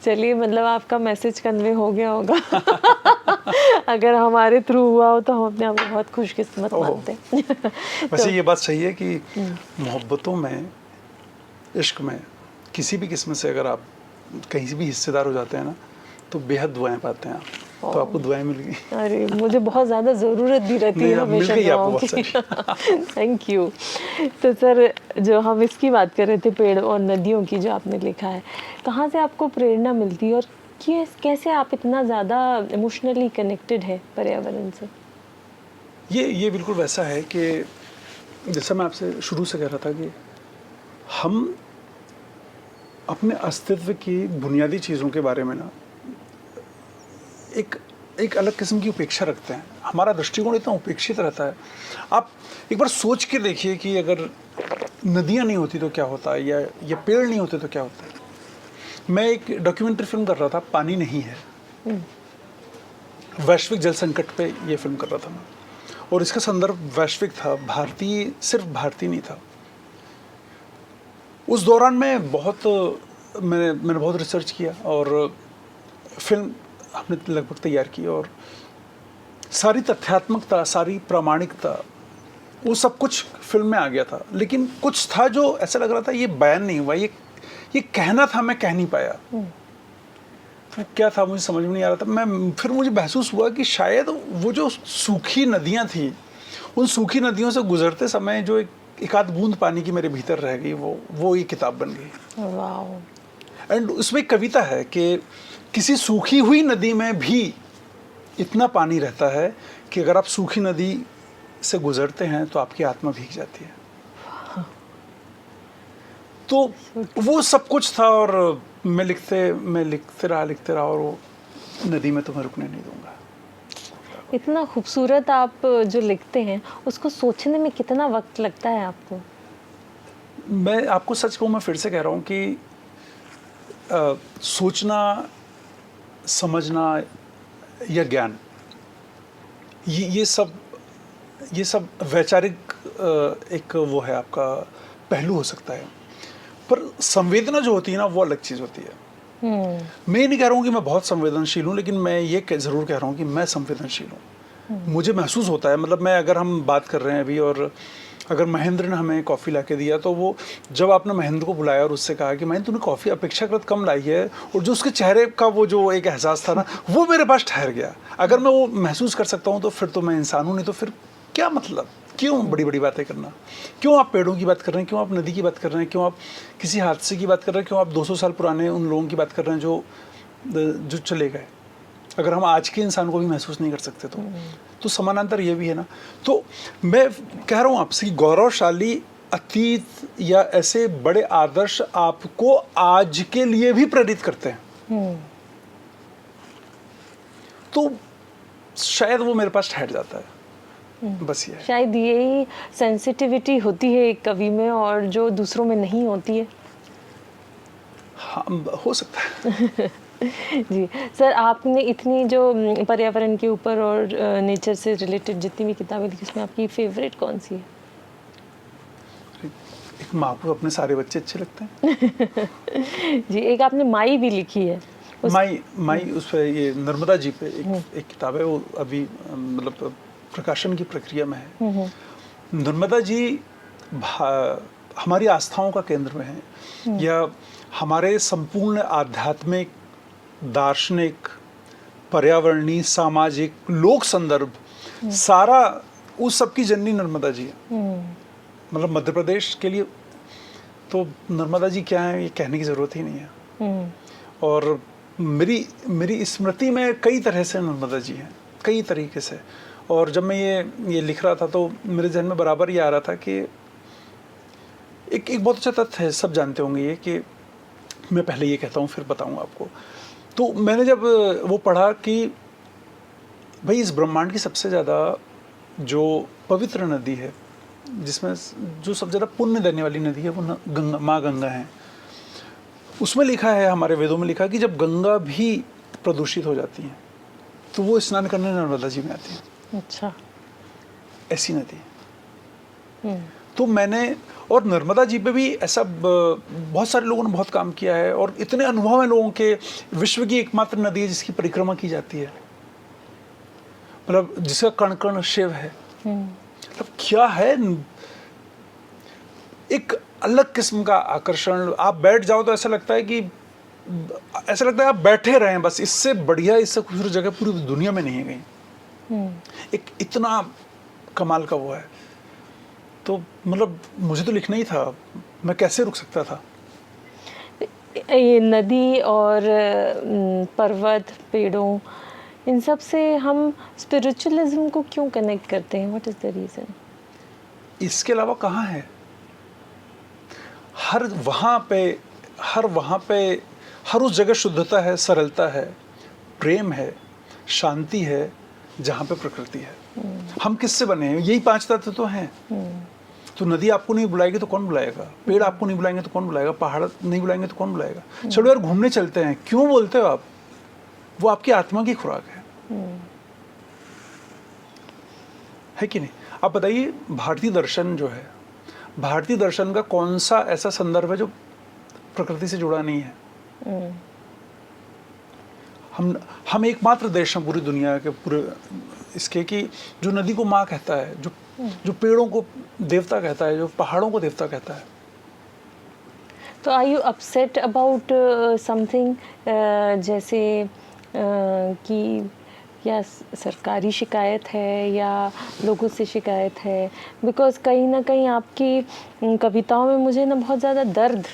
चलिए, मतलब आपका मैसेज कन्वे हो गया होगा। अगर हमारे थ्रू हुआ हो तो हम अपने आप को बहुत खुशकिस्मत ओह। मानते हैं। वैसे ये बात सही है कि मोहब्बतों में, इश्क में किसी भी किस्म से अगर आप कहीं भी हिस्सेदार हो जाते हैं ना, तो बेहद दुआएं पाते हैं आप। तो आपको दुआएं मिल गई। अरे मुझे बहुत ज़्यादा ज़रूरत भी रहती नहीं, है अब मिल हमेशा गई आपको दुआओं बहुत की। Thank you. तो सर, जो हम इसकी बात कर रहे थे, पेड़ और नदियों की, जो आपने लिखा है, कहाँ से आपको प्रेरणा मिलती है और कैसे आप इतना ज़्यादा इमोशनली कनेक्टेड है पर्यावरण से? ये बिल्कुल वैसा है कि जैसा मैं आपसे शुरू से कह रहा था कि हम अपने अस्तित्व की बुनियादी चीज़ों के बारे में ना एक अलग किस्म की उपेक्षा रखते हैं। हमारा दृष्टिकोण इतना उपेक्षित रहता है। आप एक बार सोच के देखिए कि अगर नदियाँ नहीं होती तो क्या होता है, या पेड़ नहीं होते तो क्या होता है। मैं एक डॉक्यूमेंट्री फिल्म कर रहा था, पानी नहीं है, वैश्विक जल संकट पे ये फिल्म कर रहा था मैं, और इसका संदर्भ वैश्विक था, भारतीय, सिर्फ भारतीय नहीं था। उस दौरान मैंने बहुत रिसर्च किया और फिल्म हमने लगभग तैयार की, और सारी तथ्यात्मकता, सारी प्रामाणिकता, वो सब कुछ फिल्म में आ गया था। लेकिन कुछ था जो ऐसा लग रहा था ये बयान नहीं हुआ, ये कहना था, मैं कह नहीं पाया। तो क्या था मुझे समझ में नहीं आ रहा था। फिर मुझे महसूस हुआ कि शायद वो जो सूखी नदियाँ थी, उन सूखी नदियों से गुजरते समय जो एक आध बूंद पानी की मेरे भीतर रह गई, वो ये किताब बन गई। वाह। एंड उसमें एक कविता है कि किसी सूखी हुई नदी में भी इतना पानी रहता है कि अगर आप सूखी नदी से गुजरते हैं तो आपकी आत्मा भीग जाती है। तो वो सब कुछ था, और मैं लिखते रहा, और वो नदी में तो मैं रुकने नहीं दूंगा। इतना खूबसूरत आप जो लिखते हैं, उसको सोचने में कितना वक्त लगता है आपको? मैं आपको सच कहूँ, मैं फिर से कह रहा हूँ कि सोचना, समझना या ज्ञान, ये सब वैचारिक एक वो है, आपका पहलू हो सकता है, पर संवेदना जो होती है ना, वो अलग चीज़ होती है। मैं नहीं कह रहा हूँ कि मैं बहुत संवेदनशील हूँ, लेकिन मैं ये ज़रूर कह रहा हूँ कि मैं संवेदनशील हूँ। मुझे महसूस होता है, मतलब अगर हम बात कर रहे हैं अभी, और अगर महेंद्र ने हमें कॉफ़ी ला के दिया, तो वो जब आपने महेंद्र को बुलाया और उससे कहा कि महेंद्र तूने कॉफ़ी अपेक्षाकृत कम लाई है, और जो उसके चेहरे का वो जो एक एहसास था ना, वो मेरे पास ठहर गया। अगर मैं वो महसूस कर सकता हूँ तो फिर तो मैं इंसान हूँ, नहीं तो फिर क्या मतलब, क्यों बड़ी बड़ी बातें करना, क्यों आप पेड़ों की बात कर रहे हैं, क्यों आप नदी की बात कर रहे हैं, क्यों आप किसी हादसे की बात कर रहे हैं, क्यों आप 200 साल पुराने उन लोगों की बात कर रहे हैं जो चले गए। अगर हम आज के इंसान को भी महसूस नहीं कर सकते तो समानांतर ये भी है ना। तो मैं कह रहा हूँ आपसे कि गौरवशाली अतीत या ऐसे बड़े आदर्श आपको आज के लिए भी प्रेरित करते हैं। तो शायद वो मेरे पास ठहर जाता है। बस ये शायद यही सेंसिटिविटी होती है एक कवि में, और जो दूसरों में नहीं होती है। हाँ, हो सकता है। जी सर, आपने इतनी जो पर्यावरण के ऊपर और नेचर से रिलेटेड जितनी भी किताबें लिखी, उसमें आपकी फेवरेट कौन सी है? एक माँ को अपने सारे बच्चे अच्छे लगते हैं। जी, एक आपने माई भी लिखी है। माई उस पे, ये नर्मदा जी पे एक किताब है, वो अभी मतलब प्रकाशन की प्रक्रिया में है। नर्मदा जी हमारी आस्थाओं का केंद्र में है, या हमारे संपूर्ण आध्यात्मिक, दार्शनिक, पर्यावरणीय, सामाजिक, लोक संदर्भ, सारा उस सब की जननी नर्मदा जी है। मतलब मध्य प्रदेश के लिए तो नर्मदा जी क्या है, ये कहने की ज़रूरत ही नहीं है। और मेरी स्मृति में कई तरह से नर्मदा जी हैं, कई तरीके से। और जब मैं ये लिख रहा था तो मेरे जहन में बराबर ये आ रहा था कि एक बहुत अच्छा तथ्य है, सब जानते होंगे ये, कि मैं पहले ये कहता हूँ फिर बताऊँ आपको। तो मैंने जब वो पढ़ा कि भाई इस ब्रह्मांड की सबसे ज़्यादा जो पवित्र नदी है, जिसमें जो सबसे ज़्यादा पुण्य देने वाली नदी है, वो गंगा, माँ गंगा है। उसमें लिखा है, हमारे वेदों में लिखा है कि जब गंगा भी प्रदूषित हो जाती है तो वो स्नान करने नर्मदा जी में आती है। अच्छा, ऐसी नदी। तो मैंने और नर्मदा जी पे भी ऐसा बहुत सारे लोगों ने बहुत काम किया है, और इतने अनुभव हैं लोगों के। विश्व की एकमात्र नदी है जिसकी परिक्रमा की जाती है, मतलब जिसका कण कण शिव है। मतलब क्या है, एक अलग किस्म का आकर्षण। आप बैठ जाओ तो ऐसा लगता है आप बैठे रहे हैं बस। इससे बढ़िया, इससे खूबसूरत जगह पूरी दुनिया में नहीं है कहीं। एक इतना कमाल का वो है। तो मतलब मुझे तो लिखना ही था, मैं कैसे रुक सकता था। ये नदी और पर्वत, पेड़ों, इन सब से हम स्पिरिचुअलिज्म को क्यों कनेक्ट करते हैं? What is the reason? इसके अलावा कहाँ है? हर वहाँ पे हर उस जगह शुद्धता है, सरलता है, प्रेम है, शांति है, जहाँ पे प्रकृति है। हम किससे बने हैं? यही 5 तत्व तो हैं। तो नदी आपको नहीं बुलाएगी तो कौन बुलाएगा? पेड़ आपको नहीं बुलाएंगे तो कौन बुलाएगा? पहाड़ नहीं बुलाएंगे तो कौन बुलाएगा? चलो यार घूमने चलते हैं। क्यों बोलते हो आप? वो आपकी आत्मा की खुराक है कि नहीं? आप बताइए, भारतीय दर्शन जो है, भारतीय दर्शन का कौन सा ऐसा संदर्भ है जो प्रकृति से जुड़ा नहीं है? हम एकमात्र देश हैं पूरी दुनिया के, पूरे इसके, कि जो नदी को माँ कहता है, जो पेड़ों को देवता कहता है, जो पहाड़ों को देवता कहता है। तो are you upset about something, जैसे कि या सरकारी शिकायत है या लोगों से शिकायत है? बिकॉज कहीं ना कहीं आपकी कविताओं में मुझे ना बहुत ज़्यादा दर्द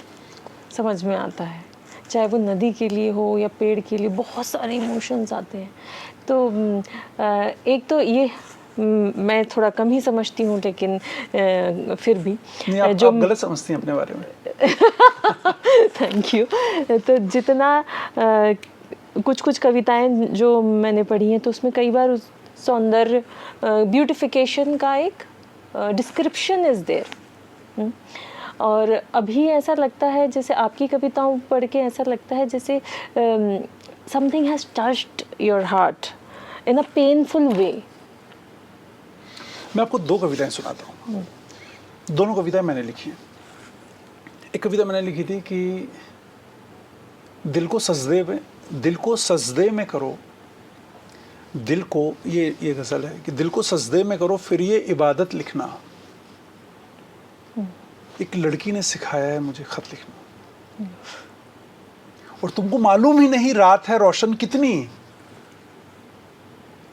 समझ में आता है, चाहे वो नदी के लिए हो या पेड़ के लिए। बहुत सारे इमोशंस आते हैं। तो एक तो ये मैं थोड़ा कम ही समझती हूँ, लेकिन फिर भी नहीं, आप गलत समझती हैं अपने बारे में। Thank you. तो जितना कुछ कविताएं जो मैंने पढ़ी हैं, तो उसमें कई बार उस सौंदर्य, ब्यूटिफिकेशन का एक डिस्क्रिप्शन इज देयर। और अभी ऐसा लगता है, जैसे आपकी कविताओं पढ़ के ऐसा लगता है जैसे something has touched your heart in a painful way. मैं आपको 2 कविताएं सुनाता हूँ। दोनों कविताएं मैंने लिखी हैं। एक कविता मैंने लिखी थी कि दिल को सजदे में करो, दिल को, ये गज़ल है कि दिल को सजदे में करो, फिर ये इबादत लिखना। एक लड़की ने सिखाया है मुझे खत लिखना, और तुमको मालूम ही नहीं रात है रोशन कितनी,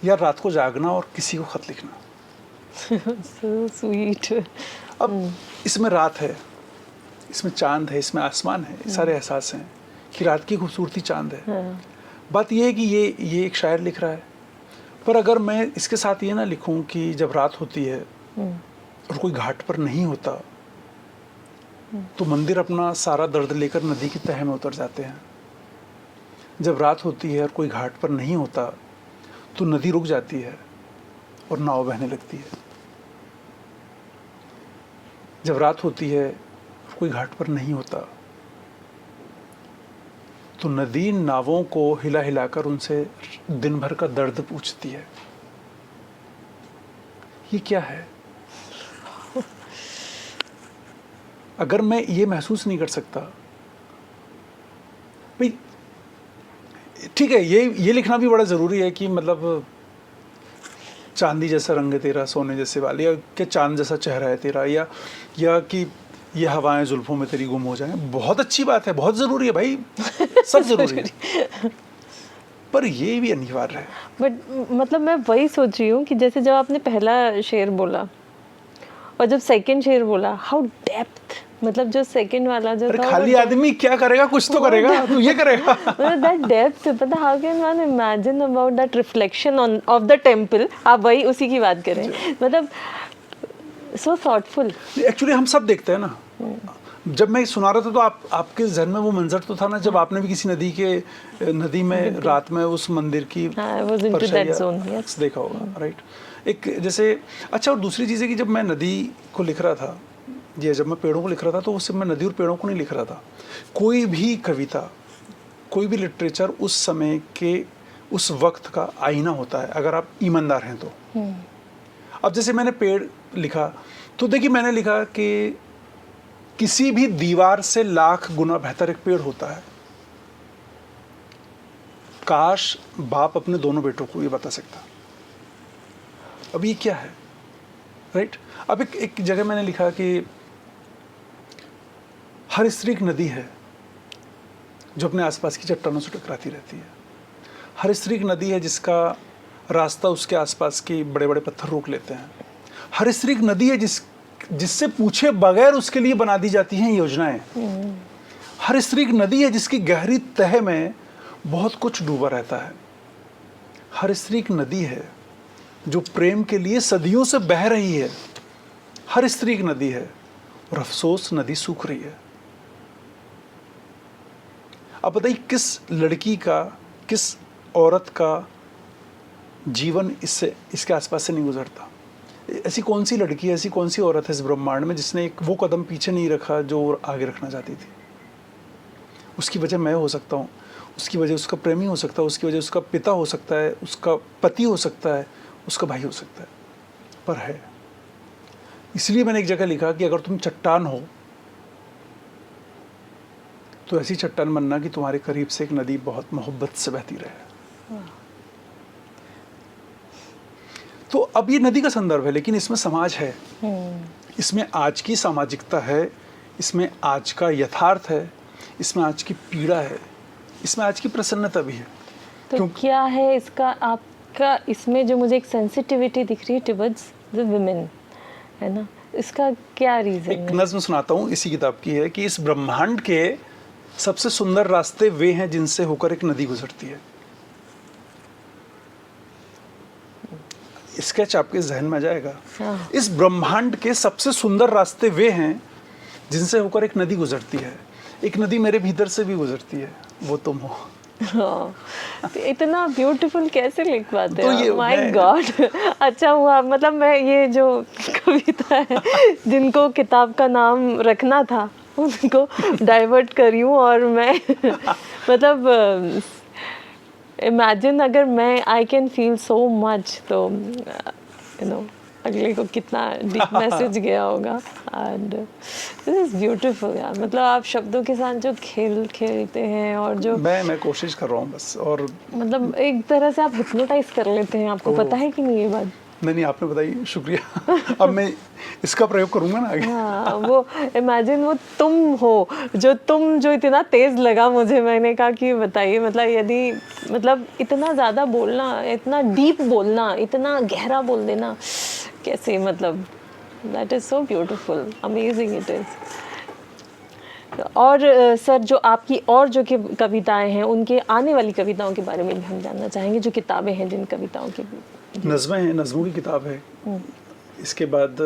या रात को जागना और किसी को खत लिखना। So sweet. अब इसमें रात है, इसमें चांद है, इसमें आसमान है, सारे एहसास हैं कि रात की खूबसूरती चांद है। बात ये है कि ये एक शायर लिख रहा है, पर अगर मैं इसके साथ ये ना लिखूं कि जब रात होती है और कोई घाट पर नहीं होता, तो मंदिर अपना सारा दर्द लेकर नदी की तह में उतर जाते हैं। जब रात होती है और कोई घाट पर नहीं होता, तो नदी रुक जाती है और नाव बहने लगती है। जब रात होती है और कोई घाट पर नहीं होता, तो नदी नावों को हिला हिलाकर उनसे दिन भर का दर्द पूछती है। ये क्या है? अगर मैं ये महसूस नहीं कर सकता, भाई ठीक है, ये लिखना भी बड़ा ज़रूरी है कि मतलब चांदी जैसा रंग है तेरा, सोने जैसे वाल, या कि चांद जैसा चेहरा है तेरा, या कि ये हवाएं जुल्फों में तेरी गुम हो जाएं। बहुत अच्छी बात है, बहुत ज़रूरी है भाई, सब ज़रूरी है, पर ये भी अनिवार्य है। बट मतलब मैं वही सोच रही हूँ कि जैसे जब आपने पहला शेर बोला और जब सेकंड शेर बोला, हाउ डेप्थ, मतलब जो सेकंड वाला जो था, खाली आदमी क्या करेगा, कुछ तो करेगा, तू ये करेगा। मतलब दैट डेप्थ, पता, how can one imagine about that reflection of the temple. आप वही उसी की बात करें, मतलब सो थॉटफुल। एक्चुअली हम सब देखते हैं ना। जब मैं सुना रहा था तो आपके जहन में वो मंजर तो था ना, जब आपने भी किसी नदी में रात में उस मंदिर की देखा होगा, राइट? एक जैसे, अच्छा, और दूसरी चीज़ है कि जब मैं नदी को लिख रहा था, या जब मैं पेड़ों को लिख रहा था, तो उससे मैं नदी और पेड़ों को नहीं लिख रहा था। कोई भी कविता, कोई भी लिटरेचर उस समय के, उस वक्त का आईना होता है, अगर आप ईमानदार हैं तो। अब जैसे मैंने पेड़ लिखा, तो देखिए मैंने लिखा कि किसी भी दीवार से लाख गुना बेहतर एक पेड़ होता है। काश बाप अपने दोनों बेटों को ये बता सकता। अब ये क्या है, राइट? अब एक जगह मैंने लिखा कि हर स्त्री एक नदी है जो अपने आसपास की चट्टानों से टकराती रहती है। हर स्त्री एक नदी है जिसका रास्ता उसके आसपास के बड़े बड़े पत्थर रोक लेते हैं। हर स्त्री एक नदी है जिससे पूछे बगैर उसके लिए बना दी जाती हैं योजनाएं। हर स्त्री एक नदी है जिसकी गहरी तह में बहुत कुछ डूबा रहता है। हर स्त्री एक नदी है जो प्रेम के लिए सदियों से बह रही है। हर स्त्री एक नदी है और अफसोस नदी सूख रही है। अब बताइए किस लड़की का, किस औरत का जीवन इसके आसपास से नहीं गुजरता? ऐसी कौन सी लड़की है, ऐसी कौन सी औरत है इस ब्रह्मांड में जिसने एक वो कदम पीछे नहीं रखा जो आगे रखना चाहती थी? उसकी वजह मैं हो सकता हूँ, उसकी वजह उसका प्रेमी हो सकता है, उसकी वजह उसका पिता हो सकता है, उसका पति हो सकता है, उसका भाई हो सकता है, पर है। इसलिए मैंने एक जगह लिखा कि अगर तुम चट्टान हो तो ऐसी चट्टान बनना कि तुम्हारे करीब से एक नदी बहुत मोहब्बत से बहती रहे। तो अब ये नदी का संदर्भ है, लेकिन इसमें समाज है, इसमें आज की सामाजिकता है, इसमें आज का यथार्थ है, इसमें आज की पीड़ा है, इसमें आज की प्रसन्नता भी है। तो क्या है इसका आपका, इसमें जो मुझे एक सेंसिटिविटी दिख रही है टुवर्ड्स द वुमेन, है ना, इसका क्या रीजन है? एक नज्म सुनाता हूँ, इसी किताब की है कि इस ब्रह्मांड के सबसे सुंदर रास्ते वे हैं जिनसे होकर एक नदी गुजरती है। स्केच आपके जहन में आ जाएगा। हाँ। इस ब्रह्मांड के सबसे सुंदर रास्ते वे हैं जिनसे होकर एक नदी गुजरती है। एक नदी मेरे भीतर से भी गुजरती है, वो तुम हो। हाँ, तो इतना ब्यूटीफुल कैसे लिख पाते तो हो? My God. अच्छा हुआ, मतलब मैं ये जो कविता है जिनको किताब का नाम रखना था उनको डाइवर्ट करी हूँ, और मैं मतलब इमेजिन अगर मैं I can feel so much, तो यू नो अगले को कितना डीप मैसेज गया होगा। एंड दिस इज ब्यूटीफुल यार, मतलब आप शब्दों के साथ जो खेलते हैं और जो मैं कोशिश कर रहा हूँ बस, और मतलब एक तरह से आप हिप्नोटाइज कर लेते हैं। आपको पता है कि नहीं ये बात? नहीं, आपने बताई, शुक्रिया। अब मैं इसका प्रयोग करूंगा ना आगे। हाँ, वो इमेजिन वो तुम हो जो इतना तेज लगा मुझे। मैंने कहा कि बताइए, मतलब यदि मतलब इतना ज़्यादा बोलना, इतना डीप बोलना, इतना गहरा बोल देना कैसे, मतलब that is so beautiful, amazing it is. और सर, जो आपकी और जो कि कविताएं हैं, उनके आने वाली कविताओं के बारे में भी हम जानना चाहेंगे, जो किताबें हैं जिन कविताओं की। नज़्में हैं, नज़्मों की किताब है। इसके बाद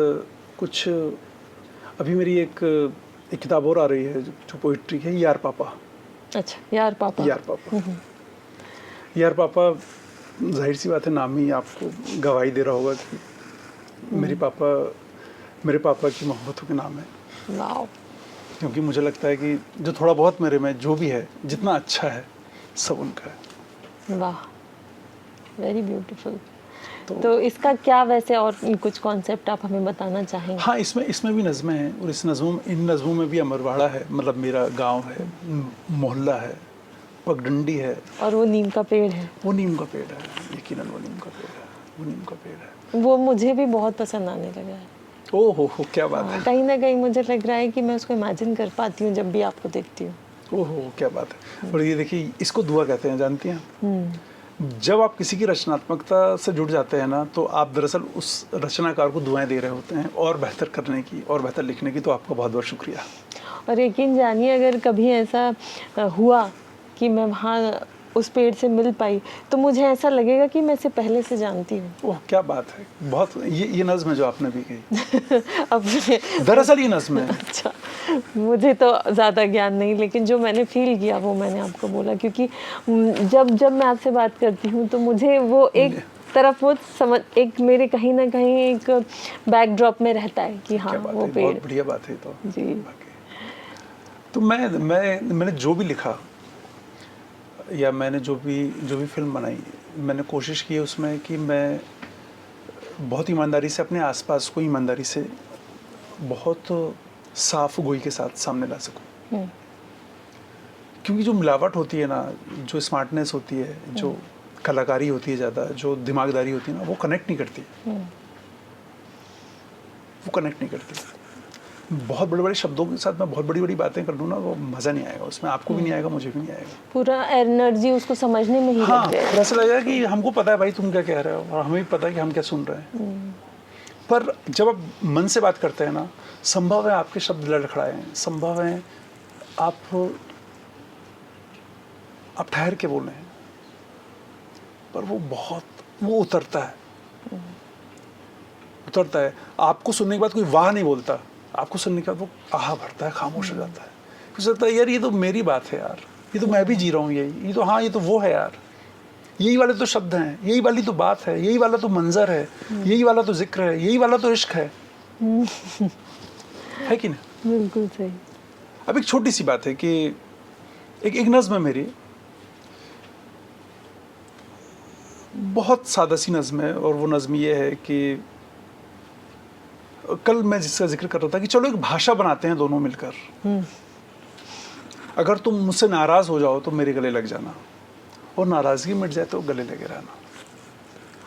कुछ अभी मेरी एक किताब और आ रही है जो पोइट्री है, यार पापा। अच्छा, यार पापा। यार पापा। यार पापा, जाहिर सी बात है, नाम ही आपको गवाही दे रहा होगा कि मेरे पापा की मोहब्बतों के नाम है। वाओ। क्योंकि मुझे लगता है कि जो थोड़ा बहुत मेरे में जो भी है, जितना अच्छा है, सब उनका है। वाह, वेरी ब्यूटीफुल। तो इसका क्या वैसे और कुछ कॉन्सेप्ट आप हमें बताना चाहेंगे? हाँ, इसमें भी नज़्में हैं, और इन नज़्मों में भी अमरवाड़ा है, मतलब मेरा गांव है, मोहल्ला है, पगडंडी है, और वो नीम का पेड़ है। वो नीम का पेड़ है, यकीनन वो नीम का पेड़ है, वो नीम का पेड़ है। वो मुझे भी बहुत पसंद आने लगा है। ओ हो, क्या बात है। कहीं ना कहीं मुझे लग रहा है कि मैं उसको इमेजिन कर पाती हूँ जब भी आपको देखती हूँ। ओहो, क्या बात है। और ये देखिए, इसको दुआ कहते हैं, जानती हैं? जब आप किसी की रचनात्मकता से जुड़ जाते हैं ना, तो आप दरअसल उस रचनाकार को दुआएं दे रहे होते हैं और बेहतर करने की और बेहतर लिखने की। तो आपका बहुत बहुत शुक्रिया। और यकीन जानिए, अगर कभी ऐसा हुआ कि मैं वहाँ उस पेड़ से मिल पाई, तो मुझे ऐसा लगेगा कि मैं इसे पहले से जानती हूँ। ओह, क्या बात है। बहुत ये नज़्म है जो आपने भी कही। अब दरअसल ये नज़्म है। अच्छा, मुझे तो ज़्यादा ज्ञान नहीं, लेकिन जो मैंने फील किया वो मैंने आपको बोला, क्योंकि जब मैं आपसे बात करती हूँ तो मुझे वो एक तरफ वो समझ, एक मेरे कहीं ना कहीं एक बैकड्रॉप में रहता है कि हाँ वो पेड़। बहुत बढ़िया बात है। तो जी, तो मैंने जो भी लिखा या मैंने जो भी फिल्म बनाई, मैंने कोशिश की है उसमें कि मैं बहुत ईमानदारी से अपने आसपास को ईमानदारी से बहुत साफ गोई के साथ सामने ला सकूं। क्योंकि जो मिलावट होती है ना, जो स्मार्टनेस होती है, जो कलाकारी होती है ज़्यादा, जो दिमागदारी होती है ना, वो कनेक्ट नहीं करती। वो कनेक्ट नहीं करती। बहुत बड़े बड़े शब्दों के साथ मैं बहुत बड़ी बड़ी बातें कर लूँ ना, वो मज़ा नहीं आएगा उसमें, आपको भी नहीं आएगा, मुझे भी नहीं आएगा। पूरा एनर्जी उसको समझने में ही हाँ, लग जाएगा। ऐसा लगेगा कि हमको पता है भाई तुम क्या कह रहे हो, और हमें भी पता है कि हम क्या सुन रहे हैं। पर जब आप मन से बात करते हैं ना, संभव है आपके शब्द लड़खड़ाएं, संभव है आप ठहर के बोलें, पर वो उतरता है। आपको सुनने के बाद कोई वाह नहीं बोलता, आपको सुनने के बाद वो आहा भरता है, खामोश हो जाता है। फिर सोचता है यार ये तो मेरी बात है यार, ये तो मैं भी जी रहा हूँ, ये तो हाँ, ये तो वो है यार, यही वाले तो शब्द हैं, यही वाली तो बात है, यही वाला तो मंजर है, यही वाला तो जिक्र है, यही वाला तो इश्क है। है कि नहीं? बिल्कुल सही। अब एक छोटी सी बात है कि एक नज़्म है मेरी, बहुत सादा सी नज़्म है, और वो नज़्म ये है कि कल मैं जिसका जिक्र कर रहा था कि चलो एक भाषा बनाते हैं दोनों मिलकर। अगर तुम मुझसे नाराज़ हो जाओ तो मेरे गले लग जाना, और नाराज़गी मिट जाए तो गले लगे रहना।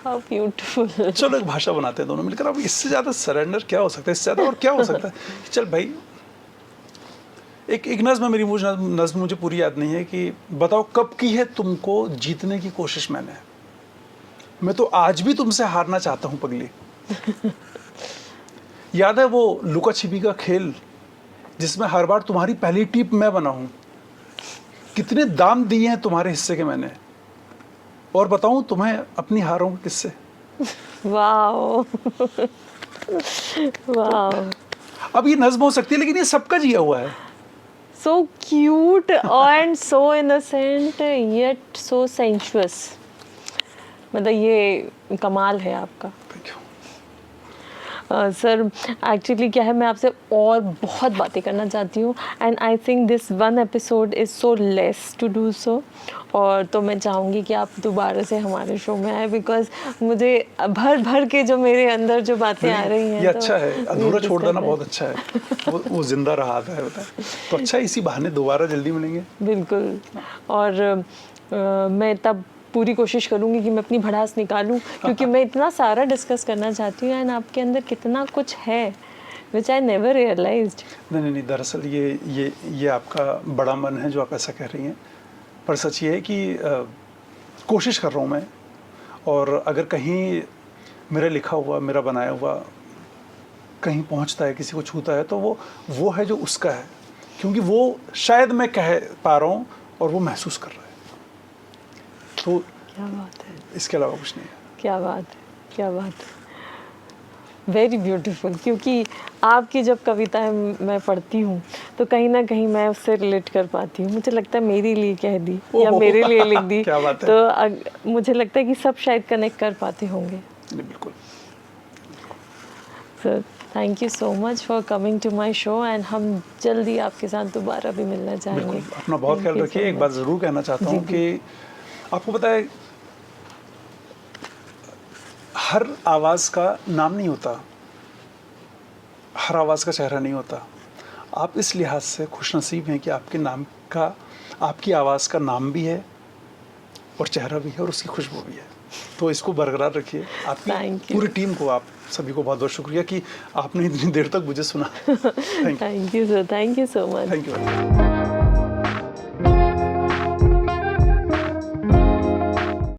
How beautiful। चलो एक भाषा बनाते हैं दोनों मिलकर। अब इससे ज़्यादा सरेंडर क्या हो सकता है, इससे ज़्यादा और क्या हो सकता है? चल भाई, एक नज़्म मेरी, नज़्म मुझे पूरी याद नहीं है कि बताओ कब की है तुमको जीतने की कोशिश मैंने, मैं तो आज भी तुमसे हारना चाहता हूँ पगली। याद है वो लुका छिपी का खेल जिसमें हर बार तुम्हारी पहली टीप मैं बना हूँ, कितने दाम दिए हैं तुम्हारे हिस्से के मैंने, और बताऊं तुम्हें अपनी हारों के किस्से। वाओ। वाओ। अब ये नज़्म हो सकती है, लेकिन ये सबका जिया हुआ है। So cute and so innocent yet so sensuous। मतलब ये कमाल है आपका। Thank you। सर एक्चुअली क्या है, मैं आपसे और बहुत बातें करना चाहती हूँ, and I think this one episode is so less to do so. और तो मैं चाहूँगी कि आप दोबारा से हमारे शो में आए, बिकॉज मुझे भर के जो मेरे अंदर जो बातें आ रही हैं, ये अच्छा है, अधूरा छोड़ देना बहुत अच्छा है। वो जिंदा रहा है, बता तो अच्छा है, इसी बहाने दोबारा जल्दी मिलेंगे। बिल्कुल। और मैं तब पूरी कोशिश करूँगी कि मैं अपनी भड़ास निकालूं, क्योंकि मैं इतना सारा डिस्कस करना चाहती हूँ, एंड आपके अंदर कितना कुछ है विच आई नेवर रियलाइज्ड। नहीं, दरअसल ये आपका बड़ा मन है जो आप ऐसा कह रही हैं, पर सच ये है कि कोशिश कर रहा हूँ मैं, और अगर कहीं मेरा लिखा हुआ, मेरा बनाया हुआ कहीं पहुँचता है, किसी को छूता है, तो वो है जो उसका है, क्योंकि वो शायद मैं कह पा रहा हूँ और वो महसूस कर रहा है। तो क्या बात है, इसके अलावा कुछ नहीं है। क्या बात है, क्या बात है। Very beautiful. क्योंकि आपकी जब कविताएं मैं पढ़ती हूँ तो कहीं ना कहीं मैं उससे रिलेट कर पाती हूँ। मुझे लगता है मेरे लिए कह दी या मेरे लिए लिख दी। क्या बात है। तो मुझे लगता है कि सब शायद कनेक्ट कर पाते होंगे। बिल्कुल। Sir thank you so much for coming to my show, and हम जल्दी आपके साथ दोबारा भी मिलना चाहेंगे। अपना बहुत ख्याल रखिए। एक बात ज़रूर कहना चाहता हूँ कि आपको पता है, हर आवाज़ का नाम नहीं होता, हर आवाज़ का चेहरा नहीं होता। आप इस लिहाज से खुशनसीब हैं कि आपके नाम का, आपकी आवाज़ का नाम भी है और चेहरा भी है और उसकी खुशबू भी है। तो इसको बरकरार रखिए। आपकी पूरी टीम को, आप सभी को बहुत बहुत शुक्रिया कि आपने इतनी देर तक मुझे सुना। Thank you sir, thank you so much. Thank you.